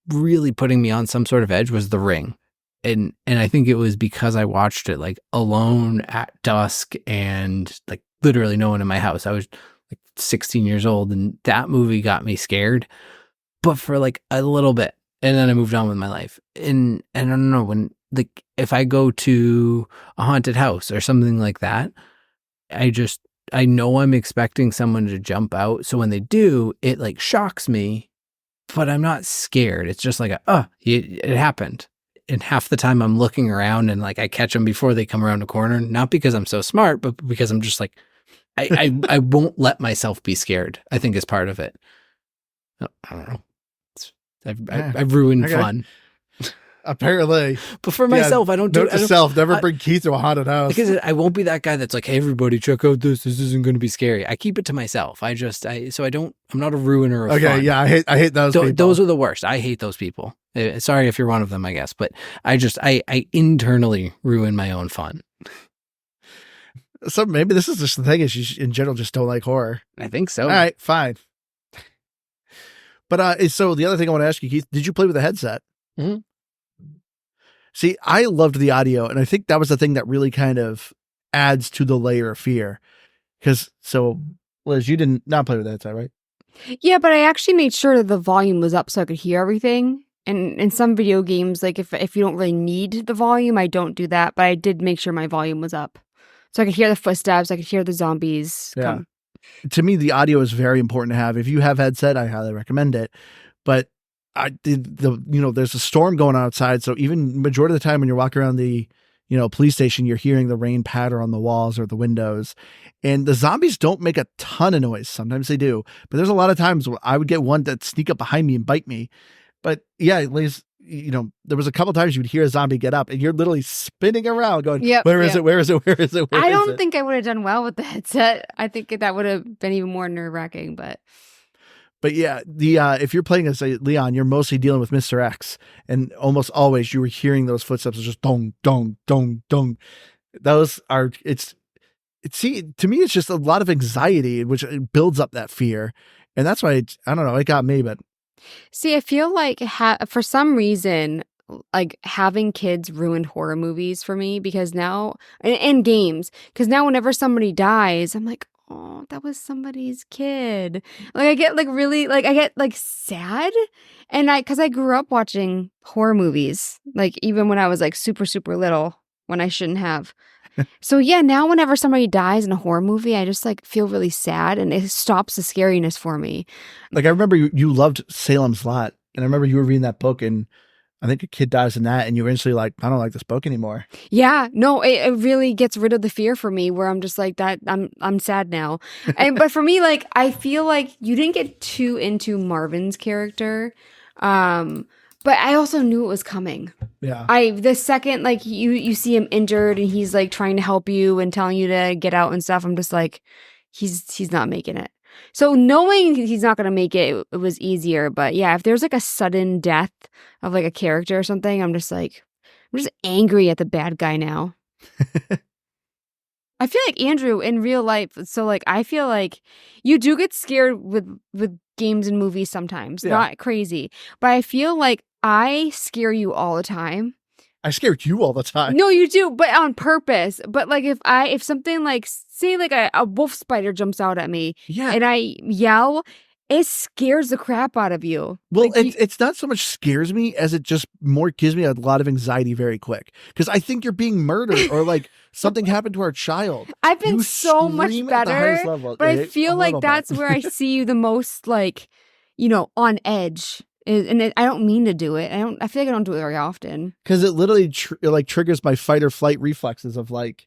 really putting me on some sort of edge was The Ring. And I think it was because I watched it like alone at dusk and like literally no one in my house. I was like 16 years old, and that movie got me scared, but for like a little bit. And then I moved on with my life. And I don't know, when like if I go to a haunted house or something like that, I know I'm expecting someone to jump out. So when they do, it like shocks me, but I'm not scared. It's just like, it happened. And half the time I'm looking around and like I catch them before they come around the corner, not because I'm so smart, but because I'm just like, I won't let myself be scared, I think is part of it. I don't know. I've ruined fun. Apparently. But for myself, I don't do it. Never bring Keith to a haunted house. Because I won't be that guy that's like, hey, everybody, check out this. This isn't going to be scary. I keep it to myself. I'm not a ruiner of fun. Yeah, I hate those people. Those are the worst. I hate those people. Sorry if you're one of them, I guess. But I internally ruin my own fun. So maybe this is just the thing, is you in general just don't like horror. I think so. All right, fine. But so the other thing I want to ask you, Keith, did you play with a headset? Mm-hmm. See, I loved the audio, and I think that was the thing that really kind of adds to the layer of fear. So Liz, you did not play with a headset, right? Yeah, but I actually made sure that the volume was up so I could hear everything. And in some video games, like if you don't really need the volume, I don't do that. But I did make sure my volume was up, so I could hear the footsteps, I could hear the zombies come. To me, the audio is very important to have. If you have headset, I highly recommend it. But there's a storm going on outside, so even majority of the time when you're walking around the police station, you're hearing the rain patter on the walls or the windows. And the zombies don't make a ton of noise. Sometimes they do. But there's a lot of times where I would get one that sneak up behind me and bite me. But yeah, Liz, there was a couple times you'd hear a zombie get up and you're literally spinning around going, Where is it? Where is it? Where is it? I don't think I would have done well with the headset. I think that would have been even more nerve-wracking, But yeah, if you're playing as Leon, you're mostly dealing with Mr. X, and almost always you were hearing those footsteps just dong, dong, dong, dong. Those are to me it's just a lot of anxiety, which builds up that fear, and that's why I don't know, it got me. But see, I feel like for some reason, like having kids ruined horror movies for me because now and games, because now whenever somebody dies, I'm like, oh, that was somebody's kid. Like I get sad, and because I grew up watching horror movies, like even when I was like super super little, when I shouldn't have. So yeah, now whenever somebody dies in a horror movie, I just like feel really sad, and it stops the scariness for me. Like I remember you loved Salem's Lot, and I remember you were reading that book, and I think a kid dies in that, and you're instantly like, I don't like this book anymore. Yeah, no, it really gets rid of the fear for me, where I'm just like that. I'm sad now, but for me, like I feel like you didn't get too into Marvin's character, but I also knew it was coming. Yeah, the second like you see him injured and he's like trying to help you and telling you to get out and stuff, I'm just like, he's not making it. So knowing he's not going to make it, it was easier. But yeah, if there's like a sudden death of like a character or something, I'm just angry at the bad guy now. I feel like Andrew in real life. So like, I feel like you do get scared with games and movies sometimes, not crazy. But I feel like I scare you all the time. I scared you all the time. No, you do, but on purpose. But like if something like, say like a wolf spider jumps out at me and I yell, it scares the crap out of you. Well, like it's not so much scares me as it just more gives me a lot of anxiety very quick. Because I think you're being murdered or like something happened to our child. I've been so much better, but I feel like that's where I see you the most like, on edge. And I don't mean to do it. I feel like I don't do it very often. Because it literally triggers my fight or flight reflexes of like,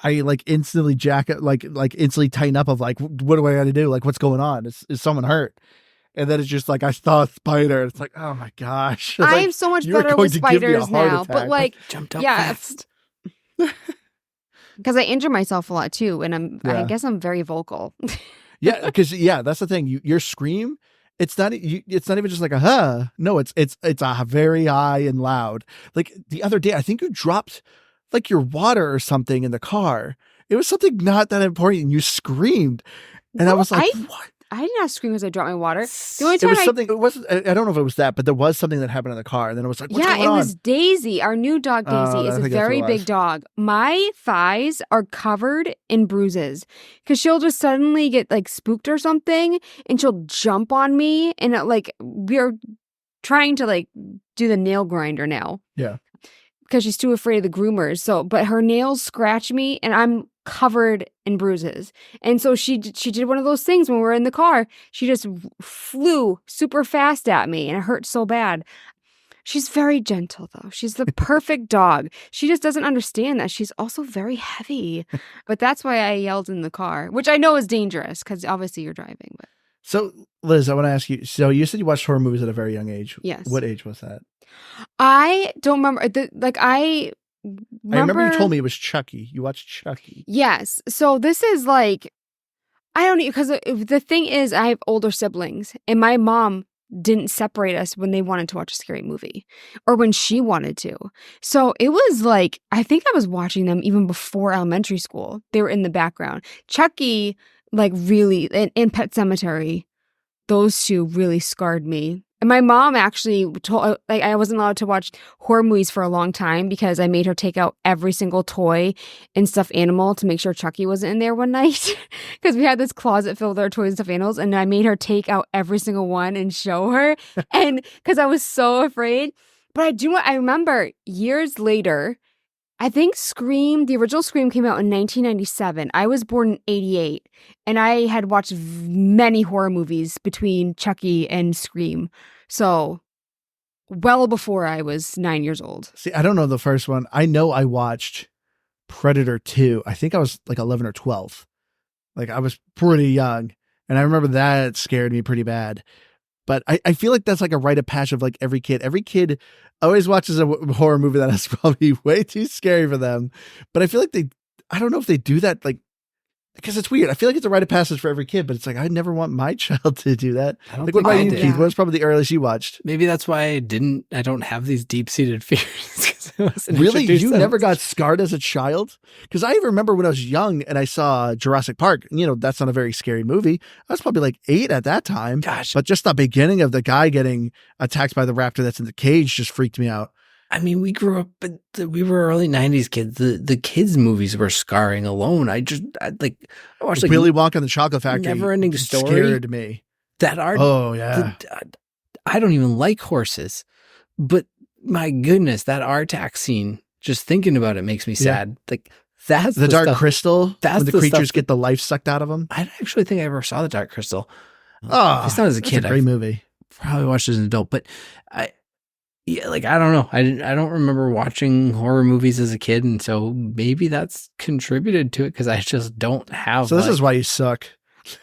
I like instantly like instantly tighten up of like, what do I got to do? Like, what's going on? Is someone hurt? And then it's just like, I saw a spider. It's like, oh my gosh. I am so much better with spiders now. But like, jumped up fast. Because I injure myself a lot too. And I guess I'm very vocal. Yeah. Because that's the thing. Your scream, it's not even just like a huh. No, it's a very high and loud. Like the other day, I think you dropped like your water or something in the car. It was something not that important, and you screamed, and I was like, "What?" I did not scream as I dropped my water. The only time it wasn't. I don't know if it was that, but there was something that happened in the car, and then I was like, "What's going on?" Yeah, it was Daisy. Our new dog Daisy is a very big dog. My thighs are covered in bruises because she'll just suddenly get like spooked or something, and she'll jump on me, and we're trying to like do the nail grinder now. Yeah. Because she's too afraid of the groomers. So, but her nails scratch me and I'm covered in bruises. And so she did one of those things when we were in the car. She just flew super fast at me and it hurt so bad. She's very gentle though. She's the perfect dog. She just doesn't understand that she's also very heavy. But that's why I yelled in the car, which I know is dangerous because obviously you're driving. But so Liz, I want to ask you, so you said you watched horror movies at a very young age. Yes. What age was that? I don't remember. I remember you told me it was Chucky. You watched Chucky. Yes. So this is like, I don't know, because the thing is, I have older siblings, and my mom didn't separate us when they wanted to watch a scary movie or when she wanted to. So it was like, I think I was watching them even before elementary school. They were in the background. Chucky, like really, and Pet Sematary, those two really scarred me. And my mom actually told, like, I wasn't allowed to watch horror movies for a long time because I made her take out every single toy and stuffed animal to make sure Chucky wasn't in there one night. Because we had this closet filled with our toys and stuffed animals, and I made her take out every single one and show her. And because I was so afraid. But I remember years later, I think Scream, the original Scream came out in 1997. I was born in 88, and I had watched many horror movies between Chucky and Scream. So well before I was 9 years old. See, I don't know the first one. I know I watched Predator 2. I think I was like 11 or 12. Like I was pretty young. And I remember that scared me pretty bad. But I feel like that's like a rite of passage of like every kid. Every kid always watches a horror movie that is probably way too scary for them. But I feel like I don't know if they do that, like, because it's weird. I feel like it's a rite of passage for every kid, but it's like, I never want my child to do that. I don't Like, what think about I you, did. Keith? What was probably the earliest you watched? Maybe that's why I don't have these deep-seated fears. 'Cause I wasn't Really? introduced You to them. never got scarred as a child? Because I even remember when I was young and I saw Jurassic Park. You know, that's not a very scary movie. I was probably like 8 at that time. Gosh. But just the beginning of the guy getting attacked by the raptor that's in the cage just freaked me out. I mean, we grew up, but we were early 90s kids. The kids' movies were scarring alone. I watched like Willy Wonka and the Chocolate Factory. Never-Ending Story. Scared me. that art. Oh, yeah. I don't even like horses, but my goodness, that Artax scene, just thinking about it makes me sad. Like that's the Dark stuff. Crystal, That's when the the creatures stuff get the life sucked out of them. I don't actually think I ever saw the Dark Crystal. Oh, It's not as a that's kid. a great movie. Probably watched as an adult, but I don't know. I don't remember watching horror movies as a kid, and so maybe that's contributed to it because I just don't have. So this is why you suck.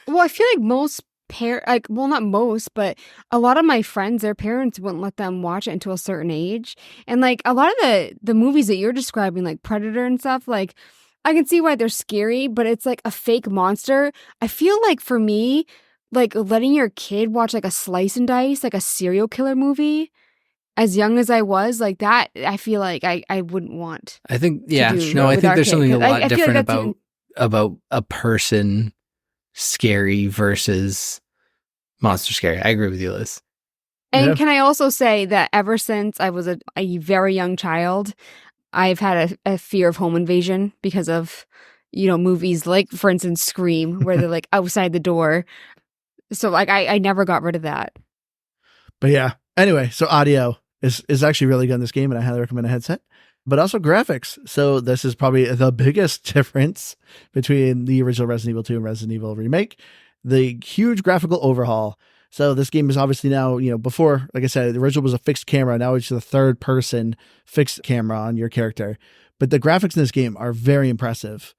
Well, I feel like most not most, but a lot of my friends, their parents wouldn't let them watch it until a certain age. And like a lot of the movies that you're describing, like Predator and stuff, like I can see why they're scary, but it's like a fake monster. I feel like for me, like letting your kid watch like a slice and dice, like a serial killer movie, as young as I was, like that, I feel like I wouldn't want. I think, do I with think our there's kid, something a 'cause lot I feel like different that's about a person scary versus monster scary. I agree with you, Liz. And Yeah. can I also say that ever since I was a very young child, I've had a fear of home invasion because of, movies like, for instance, Scream, where they're like outside the door. So like I never got rid of that. But yeah. Anyway, so audio is actually really good in this game, and I highly recommend a headset. But also graphics. So this is probably the biggest difference between the original Resident Evil 2 and Resident Evil Remake. The huge graphical overhaul. So this game is obviously now, before, like I said, the original was a fixed camera. Now it's the third person fixed camera on your character. But the graphics in this game are very impressive.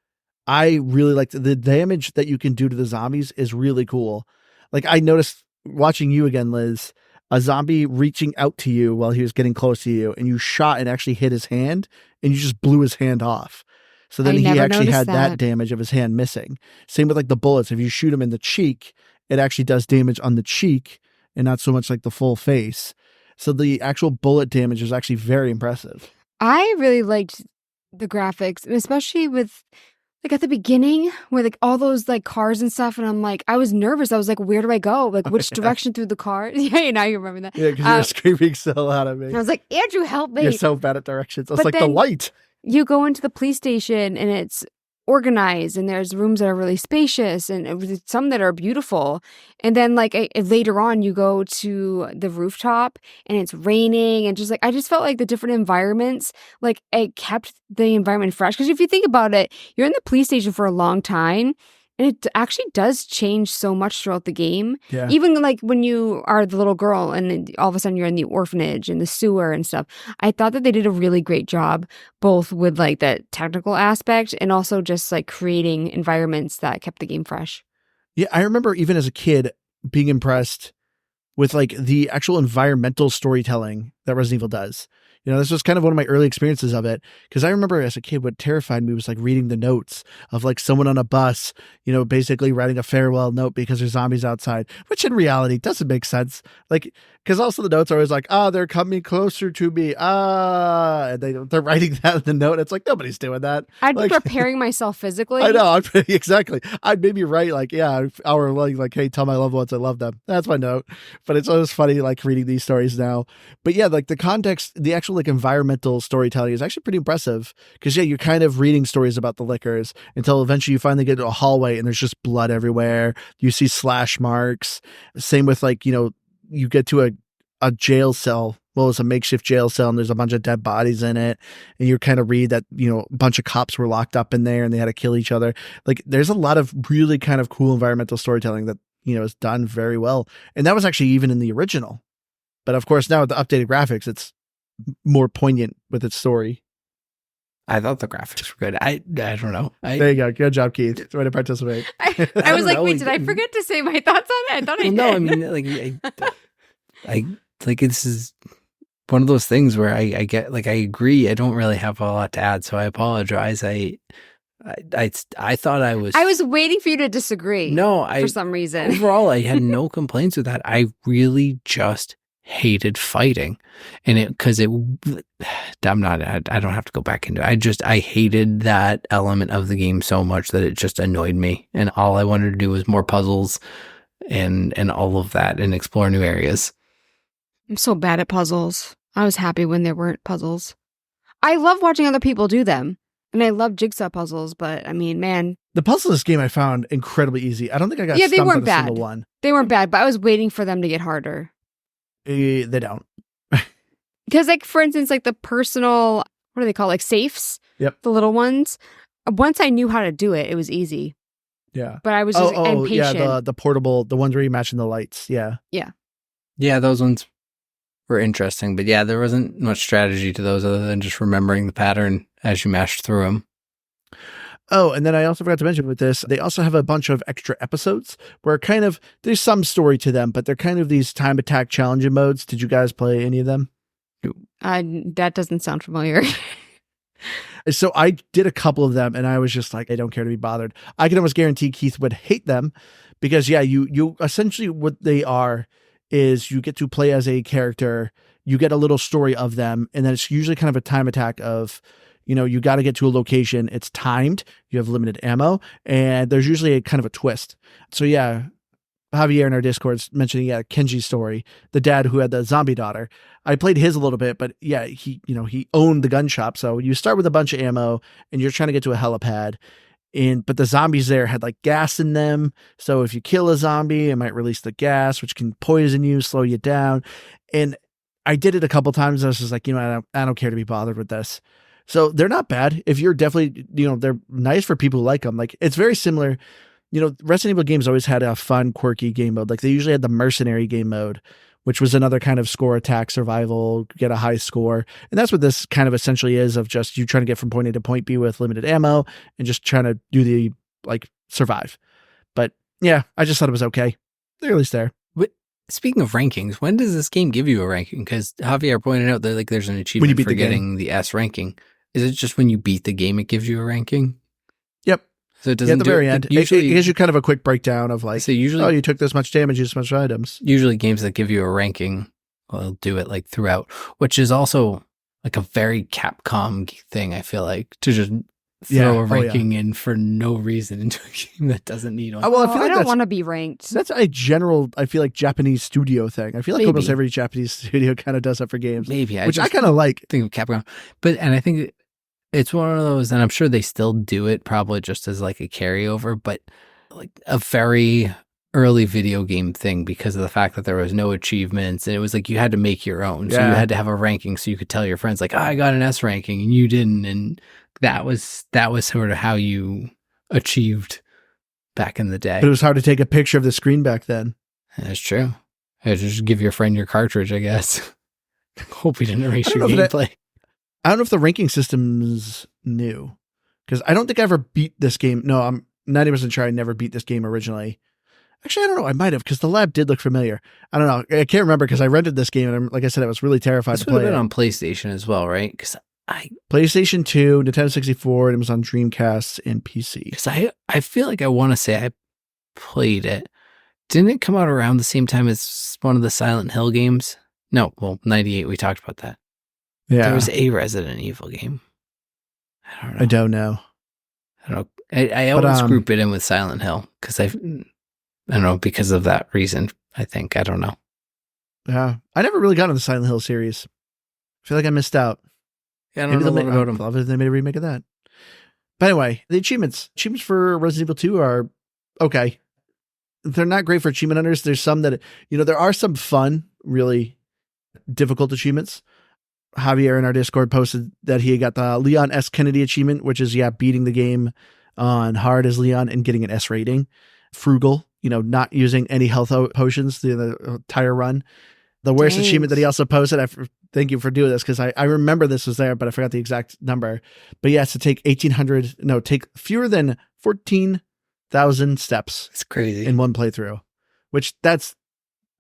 I really like the damage that you can do to the zombies is really cool. Like I noticed watching you again, Liz, a zombie reaching out to you while he was getting close to you, and you shot and actually hit his hand, and you just blew his hand off. So then I he never actually noticed had that that. damage of his hand missing. Same with like the bullets. If you shoot him in the cheek, it actually does damage on the cheek and not so much like the full face. So the actual bullet damage is actually very impressive. I really liked the graphics, and especially with like at the beginning where like all those like cars and stuff, and I'm like, I was nervous. I was like, where do I go? Like which direction through the car? Yeah, now you remember that. Yeah, because you're screaming so loud at me. I was like, Andrew, help me. You're so bad at directions. It's But like the then- light. You go into the police station and it's organized, and there's rooms that are really spacious and some that are beautiful. And then like later on you go to the rooftop and it's raining, and just like I just felt like the different environments, like it kept the environment fresh. Because if you think about it, you're in the police station for a long time, and it actually does change so much throughout the game. Yeah. Even like when you are the little girl and then all of a sudden you're in the orphanage and the sewer and stuff. I thought that they did a really great job, both with like the technical aspect and also just like creating environments that kept the game fresh. Yeah, I remember even as a kid being impressed with like the actual environmental storytelling that Resident Evil does. This was kind of one of my early experiences of it, because I remember as a kid what terrified me was like reading the notes of like someone on a bus, basically writing a farewell note because there's zombies outside, which in reality doesn't make sense. Like, because also the notes are always like, they're coming closer to me. And they're writing that in the note. It's like, nobody's doing that. I'd Like- be preparing myself physically. I know. Exactly. I'd maybe write like, hour like, hey, tell my loved ones I love them. That's my note. But it's always funny, like reading these stories now. But yeah, like the context, the actual like environmental storytelling is actually pretty impressive, because you're kind of reading stories about the lickers until eventually you finally get to a hallway and there's just blood everywhere. You see slash marks. Same with like, you get to a jail cell. Well, it's a makeshift jail cell and there's a bunch of dead bodies in it. And you kind of read that, a bunch of cops were locked up in there and they had to kill each other. Like there's a lot of really kind of cool environmental storytelling that, is done very well. And that was actually even in the original. But of course, now with the updated graphics, it's more poignant with its story. I thought the graphics were good. I don't know. There you go. Good job, Keith. Way to participate. I was don't like, know, wait, like- did I forget to say my thoughts on it? I thought I Well, did. no, I mean, I like this is one of those things where I get like I agree. I don't really have a lot to add, so I apologize. I thought I was. I was waiting for you to disagree. No, for some reason. overall I had no complaints with that. I really just hated fighting, and I don't have to go back into it. I hated that element of the game so much that it just annoyed me, and all I wanted to do was more puzzles and all of that and explore new areas. I'm so bad at puzzles. I was happy when there weren't puzzles. I love watching other people do them, and I love jigsaw puzzles, but I mean, man, The puzzles in this game I found incredibly easy. I don't think I got Yeah, they stumped weren't on a bad. single one. they weren't bad, but I was waiting for them to get harder. They don't. Because, like, for instance, like the personal, what do they call, like safes? Yep. The little ones. Once I knew how to do it, it was easy. Yeah. But I was just impatient. yeah, the portable, the ones where you matching the lights. Yeah. Yeah, those ones were interesting, but yeah, there wasn't much strategy to those other than just remembering the pattern as you mashed through them. Oh, and then I also forgot to mention with this, they also have a bunch of extra episodes where kind of there's some story to them, but they're kind of these time attack challenging modes. Did you guys play any of them? That doesn't sound familiar. So I did a couple of them, and I was just like, I don't care to be bothered. I can almost guarantee Keith would hate them because, yeah, you essentially what they are is you get to play as a character, you get a little story of them, and then it's usually kind of a time attack of, you got to get to a location. It's timed. You have limited ammo, and there's usually a kind of a twist. So yeah, Javier in our Discord's mentioning, Kenji's story, the dad who had the zombie daughter. I played his a little bit, but yeah, he owned the gun shop. So you start with a bunch of ammo and you're trying to get to a helipad. But the zombies there had like gas in them. So if you kill a zombie, it might release the gas, which can poison you, slow you down. And I did it a couple times. I was just like, I don't care to be bothered with this. So they're not bad. If you're definitely, they're nice for people who like them. Like it's very similar. Resident Evil games always had a fun, quirky game mode. Like they usually had the mercenary game mode, which was another kind of score attack survival, get a high score. And that's what this kind of essentially is, of just you trying to get from point A to point B with limited ammo and just trying to do the survive. But yeah, I just thought it was okay. They're at least there. Speaking of rankings, when does this game give you a ranking? Because Javier pointed out that there's an achievement beat for the game. getting the S ranking. Is it just when you beat the game it gives you a ranking? Yep. So it At doesn't the very end, Usually, it gives you kind of a quick breakdown of so usually, oh, you took this much damage, this much items. usually games that give you a ranking will do it throughout, which is also a very Capcom thing. I feel like to just throw a ranking in for no reason into a game that doesn't need one. Well, I feel like I don't that's want to be ranked. That's a general, I feel like, Japanese studio thing. I feel like Maybe. almost every Japanese studio kind of does that for games, Maybe which I kind of like. think of Capcom, and I think it's one of those, and I'm sure they still do it probably just as a carryover, but a very early video game thing because of the fact that there was no achievements and it was you had to make your own. So you had to have a ranking so you could tell your friends I got an S ranking and you didn't, and that was sort of how you achieved back in the day. But it was hard to take a picture of the screen back then. That's true. Just give your friend your cartridge, I guess. Hope he didn't erase your know if gameplay. I don't know if the ranking system's new, because I don't think I ever beat this game. No, I'm 90% sure I never beat this game originally. Actually, I don't know. I might have, because the lab did look familiar. I don't know. I can't remember because I rented this game, and like I said, I was really terrified This to would have play been it. on PlayStation as well, right? Because PlayStation 2, Nintendo 64, and it was on Dreamcast and PC. I feel like I want to say I played it. Didn't it come out around the same time as one of the Silent Hill games? No, well, 98, we talked about that. Yeah. There was a Resident Evil game. I don't know. I don't know. I don't know. I always group it in with Silent Hill because I don't know, because of that reason, I think. I don't know. Yeah. I never really got into the Silent Hill series. I feel like I missed out. Yeah, I don't know about them. Obviously, they made a remake of that. But anyway, the achievements for Resident Evil 2 are okay. They're not great for achievement hunters. There's some that, there are some fun, really difficult achievements. Javier in our Discord posted that he got the Leon S. Kennedy achievement, which is, beating the game on hard as Leon and getting an S rating. Frugal, not using any health potions the entire run. The worst achievement that he Dang. also posted, thank you for doing this, because I remember this was there, but I forgot the exact number. But he has to take take fewer than 14,000 steps It's crazy. in one playthrough, which that's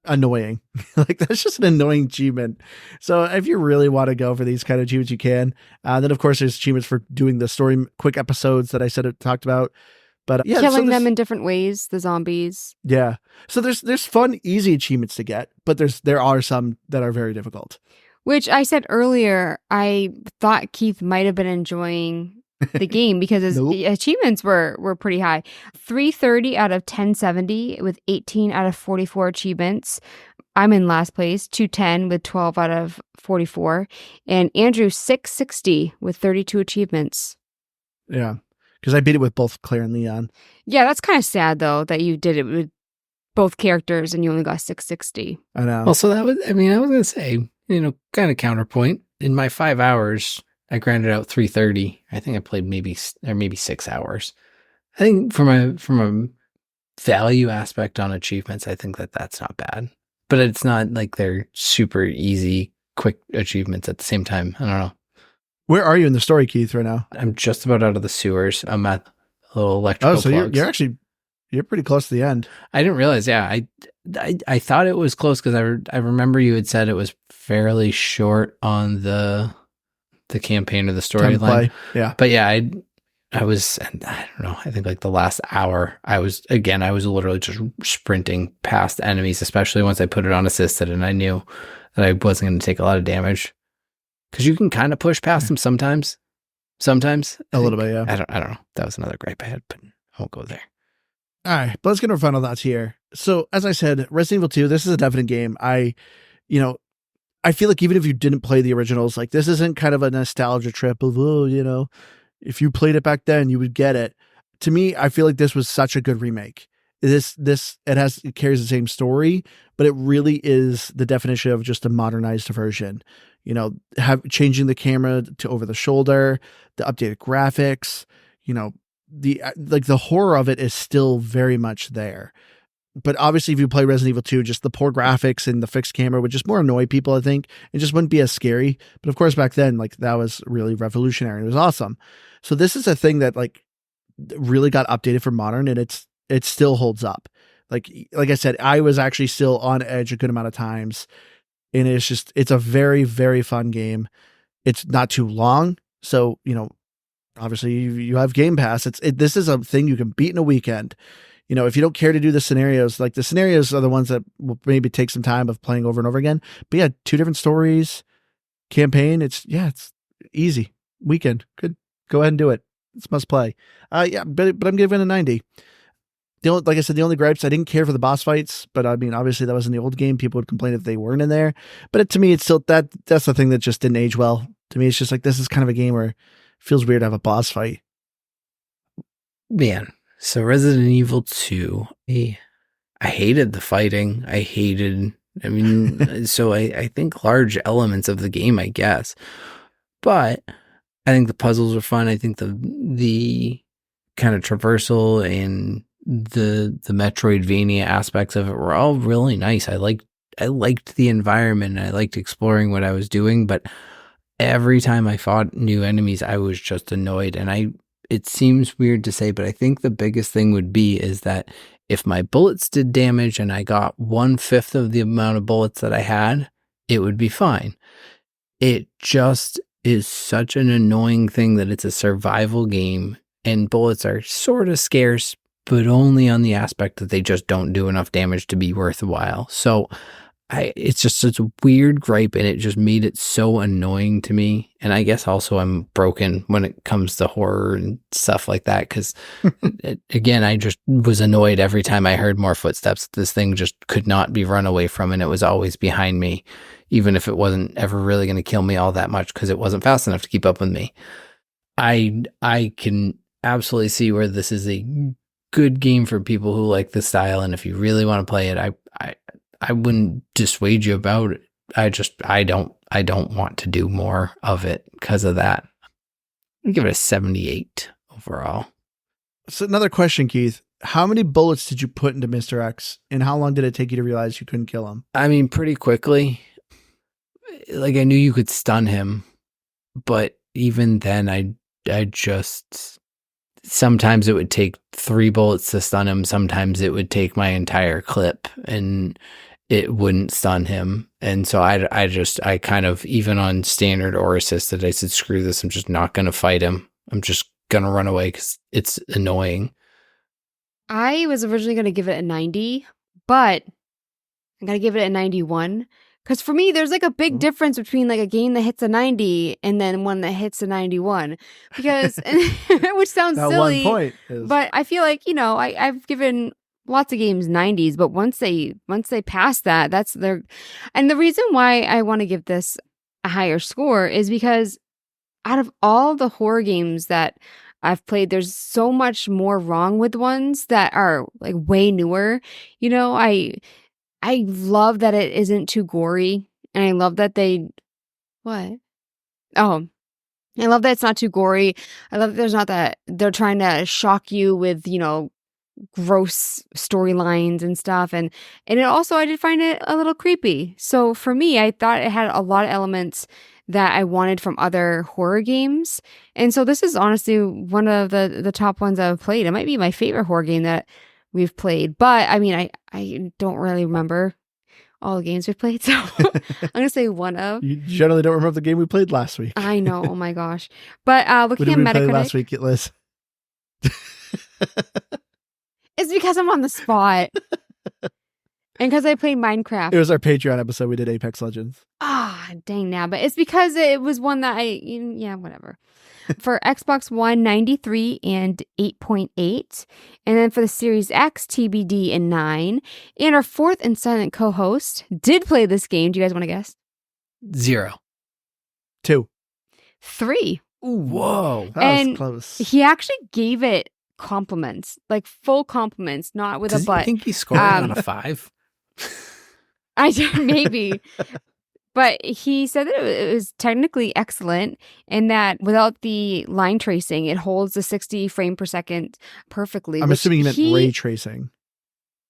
annoying. Like, that's just an annoying achievement. So if you really want to go for these kind of achievements, you can. Then of course there's achievements for doing the story quick episodes that I talked about. But yeah, Killing so them in different ways, the zombies. yeah. So there's fun, easy achievements to get, but there are some that are very difficult. Which I said earlier, I thought Keith might have been enjoying the game because his Nope. achievements were pretty high. 330 out of 1070 with 18 out of 44 achievements. I'm in last place, 210 with 12 out of 44. And Andrew, 660 with 32 achievements. Yeah. Because I beat it with both Claire and Leon. Yeah, that's kind of sad, though, that you did it with both characters and you only got 660. I know. Well, so I was going to say, kind of counterpoint. In my 5 hours, I grinded out 330. I think I played maybe 6 hours. I think from a value aspect on achievements, I think that's not bad. But it's not like they're super easy, quick achievements at the same time. I don't know. Where are you in the story, Keith, right now? I'm just about out of the sewers. I'm at a little electrical So plugs. you're pretty close to the end. I didn't realize. Yeah, I thought it was close because I remember you had said it was fairly short on the campaign or the Time to storyline. play. Yeah. But yeah, I was, I don't know, I think like the last hour, I was literally just sprinting past enemies, especially once I put it on assisted and I knew that I wasn't going to take a lot of damage. Because you can kind of push past them sometimes. A little bit, yeah. I don't know. That was another gripe I had, but I won't go there. All right, but let's get our final thoughts here. So, as I said, Resident Evil 2, this is a definite game. I feel like even if you didn't play the originals, like, this isn't kind of a nostalgia trip of, if you played it back then, you would get it. To me, I feel like this was such a good remake. It carries the same story, but it really is the definition of just a modernized version. Changing the camera to over the shoulder, the updated graphics, the horror of it is still very much there. But obviously, if you play Resident Evil 2, just the poor graphics and the fixed camera would just more annoy people, I think. It just wouldn't be as scary. But of course, back then, like, that was really revolutionary. It was awesome. So this is a thing that, like, really got updated for modern, and it still holds up. Like I said, I was actually still on edge a good amount of times. And it's a very, very fun game. It's not too long. So, obviously you have Game Pass. This is a thing you can beat in a weekend. If you don't care to do the scenarios, like, the scenarios are the ones that will maybe take some time of playing over and over again. But yeah, 2 different stories, campaign. It's easy. Weekend. Good. Go ahead and do it. It's must play. But I'm giving it a 90. Like I said, the only gripes, I didn't care for the boss fights, but I mean, obviously that was in the old game. People would complain if they weren't in there. But to me, it's still that's the thing that just didn't age well. To me, it's just like, this is kind of a game where it feels weird to have a boss fight. Man, so Resident Evil 2, I hated the fighting. So I think large elements of the game, I guess. But I think the puzzles were fun. I think the kind of traversal and the Metroidvania aspects of it were all really nice. I liked the environment. I liked exploring what I was doing, but every time I fought new enemies, I was just annoyed. And it seems weird to say, but I think the biggest thing is that if my bullets did damage and I got 1/5 of the amount of bullets that I had, it would be fine. It just is such an annoying thing that it's a survival game and bullets are sort of scarce, but only on the aspect that they just don't do enough damage to be worthwhile. So it's just such a weird gripe, and it just made it so annoying to me. And I guess also I'm broken when it comes to horror and stuff like that, because again, I just was annoyed every time I heard more footsteps. This thing just could not be run away from, and it was always behind me, even if it wasn't ever really going to kill me all that much because it wasn't fast enough to keep up with me. I can absolutely see where this is a good game for people who like the style, and if you really want to play it, I wouldn't dissuade you about it. I don't want to do more of it because of that. I'd give it a 78 overall. So another question, Keith. How many bullets did you put into Mr. X, and how long did it take you to realize you couldn't kill him? I mean, pretty quickly. Like, I knew you could stun him, but even then, I just sometimes it would take 3 bullets to stun him. Sometimes it would take my entire clip, and it wouldn't stun him. And so I kind of, even on standard or assisted, I said, screw this. I'm just not going to fight him. I'm just going to run away because it's annoying. I was originally going to give it a 90, but I'm going to give it a 91. Because for me, there's like a big difference between like a game that hits a 90 and then one that hits a 91. Because, which sounds That silly, 1 point is... but I feel like, I've given lots of games 90s, but once they pass that, that's their... And the reason why I want to give this a higher score is because out of all the horror games that I've played, there's so much more wrong with ones that are like way newer. I love that it isn't too gory, and I love that what? Oh, I love that it's not too gory. I love that there's not that they're trying to shock you with, gross storylines and stuff. And it also, I did find it a little creepy. So for me, I thought it had a lot of elements that I wanted from other horror games. And so this is honestly one of the top ones I've played. It might be my favorite horror game that we've played. But I mean, I don't really remember all the games we've played. So I'm going to say one of. You generally don't remember the game we played last week. I know. Oh my gosh. But looking at What did we play Metacritic. last week, Liz? It's because I'm on the spot. And because I played Minecraft. It was our Patreon episode. We did Apex Legends. Dang now. But it's because it was one that whatever. For Xbox One, 93 and 8.8. And then for the Series X, TBD and 9. And our fourth and silent co-host did play this game. Do you guys want to guess? 0. 2. 3. Ooh, whoa. That was close. He actually gave it compliments, like full compliments, not with Does a but. I think he scored on a 5. Maybe. But he said that it was technically excellent and that without the line tracing, it holds the 60 frame per second perfectly. I'm assuming you meant ray tracing.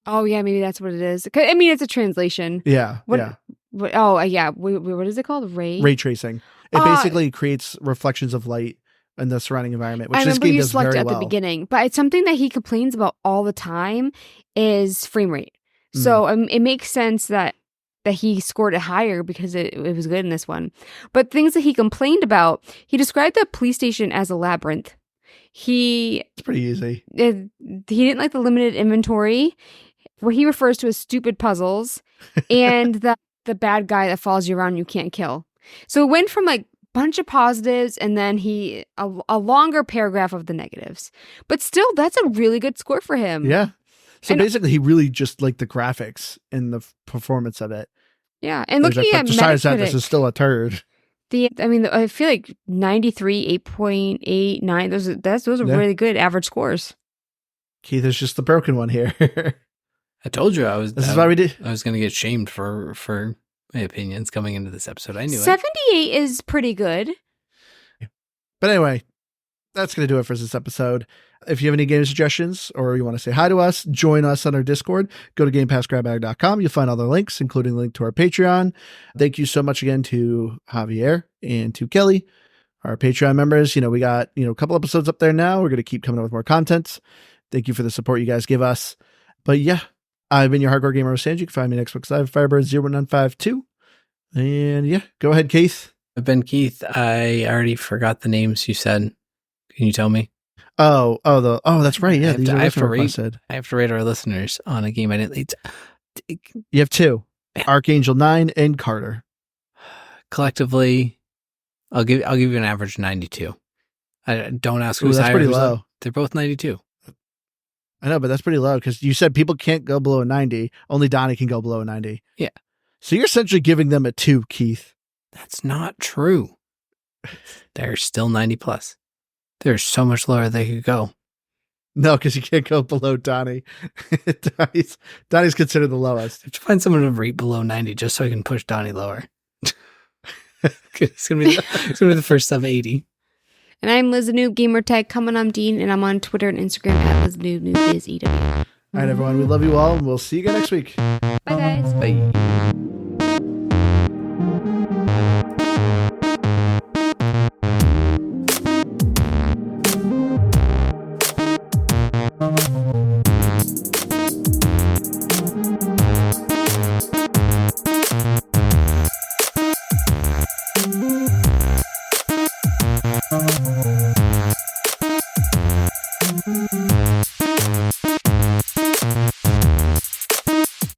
Oh, yeah, maybe that's what it is. I mean, it's a translation. Yeah. What is it called? Ray tracing. It basically creates reflections of light in the surrounding environment, which this game does very well. I remember you selected at the beginning, but it's something that he complains about all the time is frame rate. So it makes sense that he scored it higher because it was good in this one. But things that he complained about, he described the police station as a labyrinth. It's pretty easy. He didn't like the limited inventory, what he refers to as stupid puzzles, and the bad guy that follows you around you can't kill. So it went from like bunch of positives and then a longer paragraph of the negatives. But still, that's a really good score for him. Yeah. So basically, he really just liked the graphics and the performance of it. Yeah, and looking at besides Metacritic, that, this is still a turd. I feel like 93, 8.8, 9. Those are really good average scores. Keith is just the broken one here. I told you This is why we did. I was going to get shamed for my opinions coming into this episode. I knew 78 is pretty good. But anyway, that's going to do it for this episode. If you have any game suggestions or you want to say hi to us, join us on our Discord. Go to GamePassGrabBag.com. You'll find all the links, including a link to our Patreon. Thank you so much again to Javier and to Kelly, our Patreon members. We got, a couple episodes up there now. We're going to keep coming up with more content. Thank you for the support you guys give us. But yeah, I've been your hardcore gamer, Sanj. You can find me on Xbox Live, Firebird01952. And yeah, go ahead, Keith. I've been Keith. I already forgot the names you said. Can you tell me? That's right. Yeah, I have to rate our listeners on a game I didn't. You have 2, Archangel 9 and Carter. Collectively, I'll give you an average 92. I don't ask who's that's higher. Pretty low. They're both 92. I know, but that's pretty low because you said people can't go below a 90. Only Donnie can go below a 90. Yeah. So you're essentially giving them a 2, Keith. That's not true. They're still 90 plus. There's so much lower they could go. No, because you can't go below Donnie. Donnie's considered the lowest. I have to find someone to rate below 90 just so I can push Donnie lower. It's gonna be the first sub 80. And I'm Liz the Noob, gamertag, coming on Dean, and I'm on Twitter and Instagram at Liz the Noob, Noob is EW. All right, everyone. We love you all, and we'll see you again next week. Bye, guys. Bye.